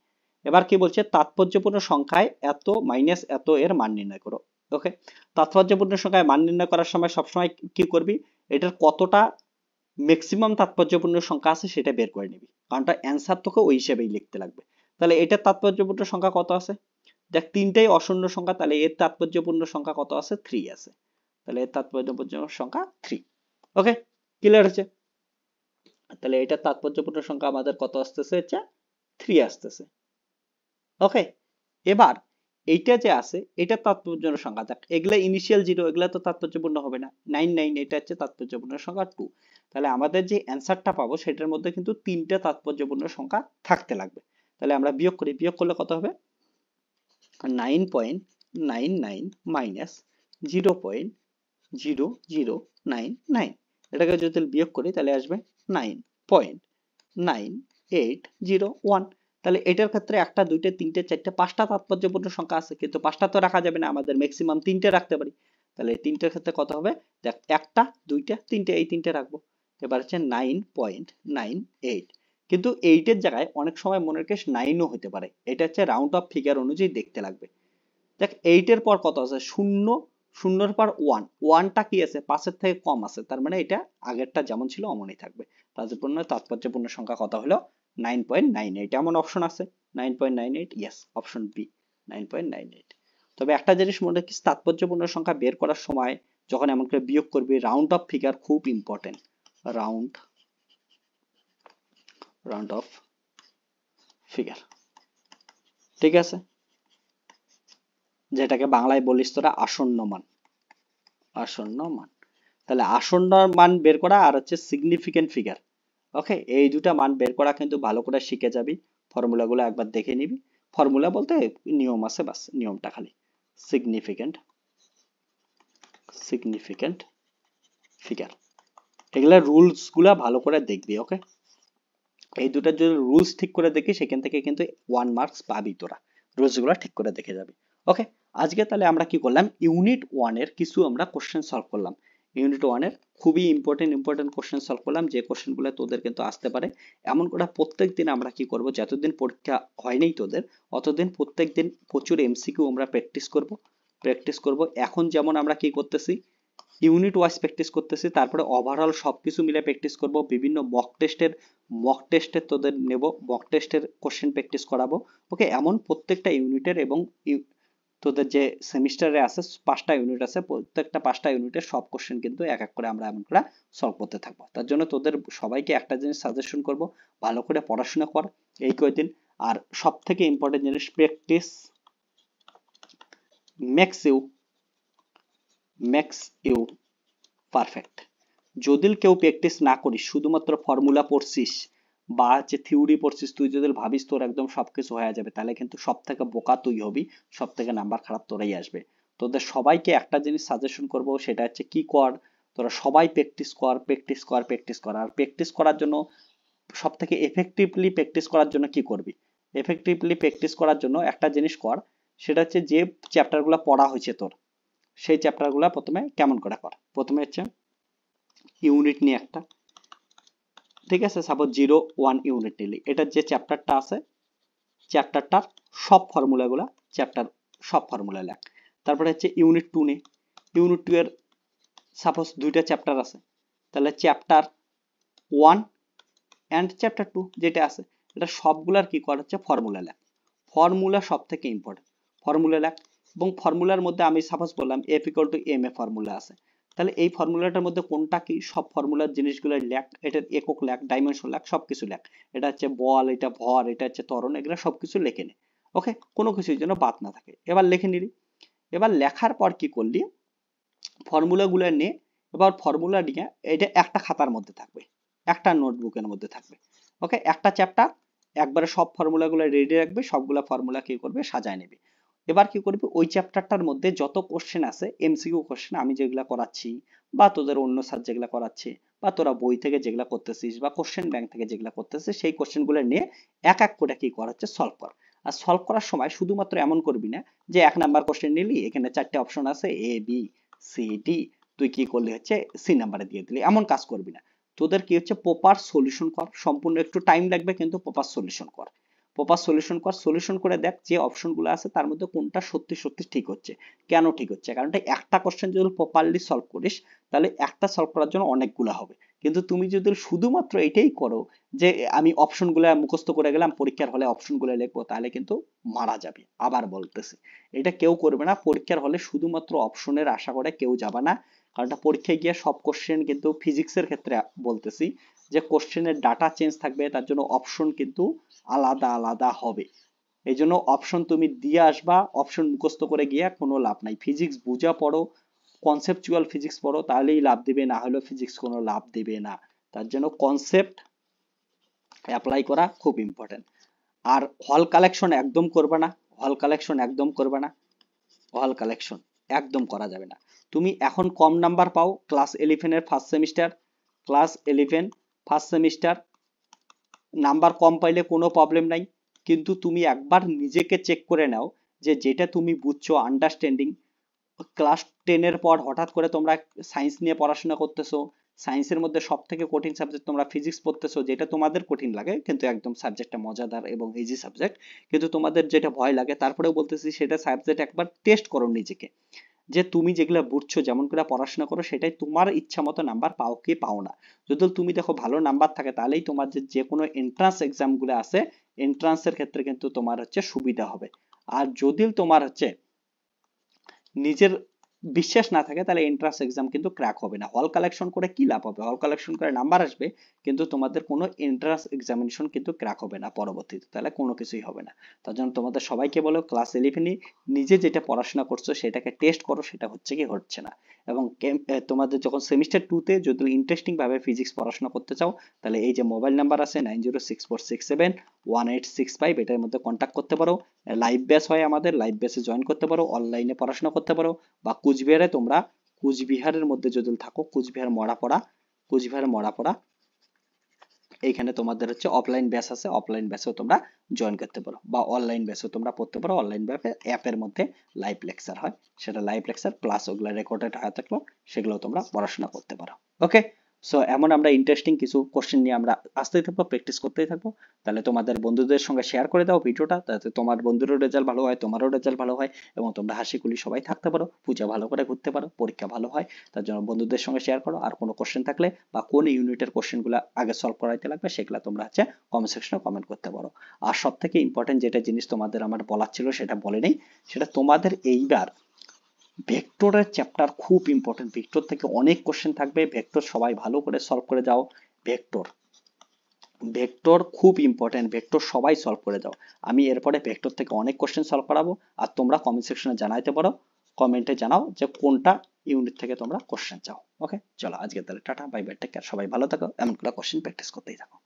এবার কি বলছে, তাৎপর্যপূর্ণ সংখ্যায় এত মাইনাস এত এর মান নির্ণয় করো। ওকে, তাৎপর্যপূর্ণ সংখ্যায় মান নির্ণয় করার সময় সবসময় কি করবি, এটার কতটা ম্যাক্সিমাম তাৎপর্যপূর্ণ সংখ্যা আছে সেটা বের করে নিবি, কারণটা অ্যান্সার তোকে ওই হিসেবেই লিখতে লাগবে। তাহলে এটার তাৎপর্যপূর্ণ সংখ্যা কত আছে? দেখ, তিনটাই অশূন্য সংখ্যা, তাহলে এর তাৎপর্যপূর্ণ সংখ্যা কত আছে? 3 আছে। তাহলে এর তাৎপর্যপূর্ণ সংখ্যা 3। ওকে, ক্লিয়ার হচ্ছে? তাহলে এটার তাৎপর্যপূর্ণ সংখ্যা আমাদের কত আসতেছে? হচ্ছে 3 আসতেছে। ওকে, এবার এইটা যে আছে এটার তাৎপর্যপূর্ণ সংখ্যা, দেখ এগুলা ইনিশিয়াল জিরো, এগুলা তো তাৎপর্যপূর্ণ হবে না। 9 এটা হচ্ছে তাৎপর্যপূর্ণ সংখ্যা 2। তাহলে আমাদের যে অ্যান্সারটা পাবো সেটার মধ্যে কিন্তু 3টে তাৎপর্যপূর্ণ সংখ্যা থাকতে লাগবে। তাহলে আমরা বিয়োগ করি, বিয়োগ করলে কত হবে? 9.99 মাইনাস 0.0099, এটাকে যদি বিয়োগ করি তাহলে আসবে 9.9801। তাহলে এটার ক্ষেত্রে একটা, দুইটা, তিনটে, চারটে, 5টা তাৎপর্যপূর্ণ সংখ্যা আছে, কিন্তু 5টা তো রাখা যাবে না, আমাদের ম্যাক্সিমাম 3টে রাখতে পারি। তাহলে এই 3টের ক্ষেত্রে কত হবে? দেখ, একটা, দুইটা, তিনটে, এই 3টে রাখবো। এবার হচ্ছে 9.98, কিন্তু 8-এর জায়গায় অনেক সময় মনে রাখিস 9ও হতে পারে, এটা হচ্ছে রাউন্ড অফ ফিগার অনুযায়ী দেখতে লাগবে। দেখ, 8-এর পর কত আছে? 0, 0-এর পর 1, 1টা কি আছে? 5-এর থেকে কম আছে, তার মানে এটা আগেরটা যেমন ছিল অমনই থাকবে। তাৎপর্যপূর্ণ সংখ্যা কত হলো? 9.98। এমন অপশন আছে 9.98, ইয়েস, অপশন বি 9.98। তবে একটা জিনিস মনে রাখিস, তাৎপর্যপূর্ণ সংখ্যা বের করার সময় যখন এমন করে বিয়োগ করবি, রাউন্ড অফ ফিগার খুব ইম্পর্টেন্ট। রাউন্ড অফ ফিগার, ঠিক আছে, যেটাকে বাংলায় বলিস তোরা আসন্ন মান, আসন্ন মান। তাহলে আসন্ন মান বের করা আর হচ্ছে সিগনিফিকেন্ট ফিগার, ওকে, এই দুটা মান বের করা কিন্তু ভালো করে শিখে যাবি। ফর্মুলাগুলো একবার দেখে নিবি, ফর্মুলা বলতে নিয়ম আছে, বাস নিয়মটা খালি। Significant significant figure. এগুলা রুলস গুলা ভালো করে দেখবি, ওকে? এই দুটার যদি রুলস ঠিক করে দেখি সেখান থেকে কিন্তু 1 মার্কস পাবি তোরা, রুলস গুলা ঠিক করে দেখে যাবি। ওকে, আজকে তাহলে আমরা কি করলাম, ইউনিট 1 এর কিছু আমরা কোশ্চেন সলভ করলাম। ইউনিট 1 এর খুবই ইম্পর্টেন্ট কোশ্চেন সলভ করলাম, যে কোশ্চেন গুলো তোদের কিন্তু আসতে পারে। এমন করে প্রত্যেক দিন আমরা কি করব, যতদিন পরীক্ষা হয়নি তোদের অতদিন প্রত্যেক দিন প্রচুর এমসিকিউ আমরা প্র্যাকটিস করব। এখন যেমন আমরা কি করতেছি, ইউনিট ওয়াইজ প্র্যাকটিস করতেছি, তারপরে ওভারঅল সবকিছু মিলে প্র্যাকটিস করব। বিভিন্ন মক টেস্টের তোদের নেব, মক টেস্টের কোশ্চেন প্র্যাকটিস করাবো। ওকে, এমন প্রত্যেকটা ইউনিটের এবং তোদের যে সেমিস্টারে আছে 5টা ইউনিট আছে, প্রত্যেকটা 5টা ইউনিটের সব কোশ্চেন কিন্তু এক এক করে আমরা এমন করে সলভ করতে থাকবো। তার জন্য তোদের সবাইকে একটা জিনিস সাজেশন করব, ভালো করে পড়াশোনা কর এই কয়েকদিন। আর সব থেকে ইম্পর্টেন্ট জিনিস, প্র্যাকটিস মেক্স ইউ পারফেক্ট। যদি কেউ প্র্যাকটিস না করিস, শুধুমাত্র ফর্মুলা পড়ছিস বা যে থিওরি পড়ছিস, তুই যদি ভাবিস তোর একদম সবকিছু হয়ে যাবে, তাহলে কিন্তু সব থেকে বোকা তুই হবি, সব থেকে নাম্বার খারাপ তোরাই আসবে। তোদের সবাইকে একটা জিনিস সাজেশন করব, সেটা হচ্ছে কি কর, তোরা সবাই প্র্যাকটিস কর। আর প্র্যাকটিস করার জন্য সব থেকে এফেক্টিভলি প্র্যাকটিস করার জন্য কি করবি, এফেক্টিভলি প্র্যাকটিস করার জন্য একটা জিনিস কর, সেটা হচ্ছে যে চ্যাপ্টারগুলো পড়া হয়েছে তোর, সেই চ্যাপ্টারগুলো প্রথমে কেমন করে কর। প্রথমে হচ্ছে ইউনিট নিয়ে একটা, ঠিক আছে, সাপোজ 0-1 ইউনিট নিলি, এটার যে চ্যাপ্টারটা আছে, চ্যাপ্টারটার সব ফর্মুলা লেখ। তারপরে হচ্ছে ইউনিট 2 নে, ইউনিট 2 এর সাপোজ 2টা চ্যাপ্টার আছে, তাহলে চ্যাপ্টার 1 এন্ড চ্যাপ্টার 2 যেটা আছে, এটা সবগুলার কি করা হচ্ছে, ফর্মুলা লেখ। ফর্মুলা সব থেকে ইম্পর্টেন্ট, ফর্মুলা লেখ। এবং ফর্মুলার মধ্যে আমি সাপোজ বললাম F=ma ফর্মুলা আছে, তাহলে এই ফর্মুলাটার মধ্যে কোনটা কি, সব ফর্মুলার জিনিসগুলো লেখ, এটার একক লেখ, ডাইমেনশন লেখ, সবকিছু লেখ। এটা হচ্ছে বল, এটা ভর, এটা হচ্ছে ত্বরণ, এগুলো সবকিছু লিখে নে। ওকে, কোনো কিছুর জন্য বাদ না থাকে। এবার লিখে নিলি। এবার লেখার পর কি করলি, ফর্মুলাগুলো নিয়ে, এবার ফর্মুলা নিয়ে এটা একটা খাতার মধ্যে থাকবে, একটা নোটবুকের মধ্যে থাকবে। ওকে, একটা চ্যাপ্টার একবারে সব ফর্মুলাগুলো রেডি রাখবে, সবগুলা ফর্মুলা কি করবে, সাজায় নেবে। এবার কি করবে, ওই চ্যাপ্টারটার মধ্যে যত কোশ্চেন আছে, এমসিকিউ কোশ্চেন আমি যেগুলা করাচ্ছি, বা তোদের অন্য স্যার যেগুলা করাচ্ছে, বা তোরা বই থেকে যেগুলা করতেছিস, বা কোশ্চেন ব্যাংক থেকে যেগুলা করতেছিস, সেই কোশ্চেনগুলো নিয়ে এক এক করে কি করা হচ্ছে, সলভ কর। আর সলভ করার সময় শুধুমাত্র এমন করবি না যে 1 নাম্বার কোশ্চেন নিলি, এখানে 4টে অপশন আছে A B C D, তুই কি করলি হচ্ছে সি নাম্বারে দিয়ে দিলি, এমন কাজ করবি না। তোদের কি হচ্ছে, প্রপার সলিউশন কর, সম্পূর্ণ একটু টাইম লাগবে কিন্তু প্রপার সলিউশন করে দেখ যে অপশনগুলো আছে তার মধ্যে কোনটা সত্যি সত্যি ঠিক হচ্ছে। কেন ঠিক হচ্ছে, কারণ একটা কোশ্চেন যদি প্রপারলি সলভ করিস, তাহলে একটা সলভ করার জন্য অনেকগুলো হবে। কিন্তু তুমি যদি শুধুমাত্র এটাই করো যে আমি অপশনগুলো মুখস্থ করে গেলাম, পরীক্ষার হলে অপশনগুলো লিখবো, তাহলে কিন্তু মারা যাবে। আবার বলতেছি, এটা কেউ করবে না। পরীক্ষার হলে শুধুমাত্র অপশনের আশা করে কেউ যাবে না, কারণ পরীক্ষায় গিয়ে সব কোশ্চেন কিন্তু ফিজিক্সের ক্ষেত্রে বলতেছি যে কোশ্চেনের ডাটা চেঞ্জ থাকবে, তার জন্য অপশন কিন্তু আলাদা আলাদা হবে। এই জন্য অপশন তুমি দিয়ে আসবা, অপশন মুখস্থ করে গিয়ে কোনো লাভ নাই। ফিজিক্স বুঝা পড়ো, কনসেপচুয়াল ফিজিক্স পড়ো, তাহলেই লাভ দিবে, না হলে ফিজিক্স কোনো লাভ দিবে না। তার জন্য কনসেপ্ট অ্যাপ্লাই করা খুব ইম্পর্টেন্ট। আর হল কালেকশন একদম করবে না, হল কালেকশন একদম করা যাবে না। তুমি এখন কম নাম্বার পাও, ক্লাস 11 ফার্স্ট সেমিস্টার নাম্বার কম পাইলে কোনো প্রবলেম নাই, কিন্তু তুমি একবার নিজেকে চেক করে নাও যে যেটা তুমি বুঝছো আন্ডারস্ট্যান্ডিং, ক্লাস 10 এর পর হঠাৎ করে তোমরা সায়েন্স নিয়ে পড়াশোনা করতেছো, সায়েন্সের মধ্যে সব থেকে কঠিন সাবজেক্ট তোমরা ফিজিক্স পড়তেছো, যেটা তোমাদের কঠিন লাগে কিন্তু একদম সাবজেক্টটা মজাদার এবং ইজি সাবজেক্ট, কিন্তু তোমাদের যেটা ভয় লাগে, তারপরেও বলতেছি সেটা সাবজেক্ট একবার টেস্ট করো নিজেকে, যে তুমি যেগুলো বুঝছো যেমন করে পড়াশোনা করো সেটাই তোমার ইচ্ছা মতো নাম্বার পাও কি পাও না। যদি তুমি দেখো ভালো নাম্বার থাকে, তাহলেই তোমার যে কোনো এন্ট্রান্স এক্সাম গুলো আছে, এন্ট্রান্সের ক্ষেত্রে কিন্তু তোমার হচ্ছে সুবিধা হবে। আর যদি তোমার হচ্ছে নিজের বিশ্বাস না থাকে, তাহলে এন্ট্রান্স এক্সাম কিন্তু ক্র্যাক হবে না। হল কালেকশন করে কি লাভ হবে, হল কালেকশন করে নাম্বার আসবে কিন্তু তোমাদের কোনো এন্ট্রান্স এক্সামিনেশন কিন্তু ক্র্যাক হবে না পরবর্তীতে, তাহলে কোনো কিছুই হবে না। তার জন্য তোমাদের সবাইকে বলো, ক্লাস 11 নিজে যেটা পড়াশোনা করছো সেটাকে টেস্ট করো, সেটা হচ্ছে কি হচ্ছে না। এবং তোমাদের যখন সেমিস্টার 2 তে যদি ইন্টারেস্টিং ভাবে ফিজিক্স পড়াশোনা করতে চাও, তাহলে এই যে মোবাইল নাম্বার আছে 9064671865, এটার মধ্যে কন্ট্যাক্ট করতে পারো। লাইভ ব্যাচ হয় আমাদের, লাইভ ব্যাচে জয়েন করতে পারো, অনলাইনে পড়াশোনা করতে পারো, বা কুচবিহারে তোমরা কুচবিহারের মধ্যে যদি থাকো, কুচবিহার মরাপড়া এইখানে তোমাদের হচ্ছে অফলাইন ব্যাচ আছে, অফলাইন ব্যাচেও তোমরা জয়েন করতে পারো, বা অনলাইন ব্যাচেও তোমরা পড়তে পারো। অনলাইন অ্যাপের মধ্যে লাইভ লেকচার হয়, সেটা লাইভ লেকচার প্লাস ওগুলা রেকর্ডেড হয়ে থাকলো, সেগুলো তোমরা পড়াশোনা করতে পারো। ওকে, সো এমন আমরা ইন্টারেস্টিং কিছু কোশ্চেন নিয়ে আমরা আসতেই থাকবো, প্র্যাকটিস করতেই থাকবো। তাহলে তোমাদের বন্ধুদের সঙ্গে শেয়ার করে দাও ভিডিওটা, যাতে তোমার বন্ধুরও রেজাল্ট ভালো হয়, তোমারও রেজাল্ট ভালো হয়, এবং তোমরা হাসি খুশি সবাই থাকতে পারো, পূজা ভালো করে ঘুরতে পারো, পরীক্ষা ভালো হয়। তার জন্য বন্ধুদের সঙ্গে শেয়ার করো। আর কোনো কোশ্চেন থাকলে বা কোন ইউনিটের কোশ্চেনগুলো আগে সলভ করাইতে লাগবে, সেগুলো তোমরা হচ্ছে কমেন্ট সেকশনে কমেন্ট করতে পারো। আর সব থেকে ইম্পর্টেন্ট যেটা জিনিস তোমাদের আমার বলার ছিল সেটা বলে নেই, সেটা তোমাদের এইবার ভেক্টরের চ্যাপ্টার খুব ইম্পর্টেন্ট। ভেক্টর থেকে অনেক কোশ্চেন থাকবে, ভেক্টর সবাই ভালো করে সলভ করে যাও। ভেক্টর ভেক্টর খুব ইম্পর্টেন্ট, ভেক্টর সবাই সলভ করে যাও। আমি এরপরে ভেক্টর থেকে অনেক কোশ্চেন সলভ করাবো, আর তোমরা কমেন্ট সেকশনে জানাইতে পারো, কমেন্টে জানাও যে কোনটা ইউনিট থেকে তোমরা কোশ্চেন চাও। ওকে, চলো আজকে তাহলে tata, bye bye, take care, সবাই ভালো থাকো, এমন করে কোশ্চেন প্র্যাকটিস করতেই থাকো।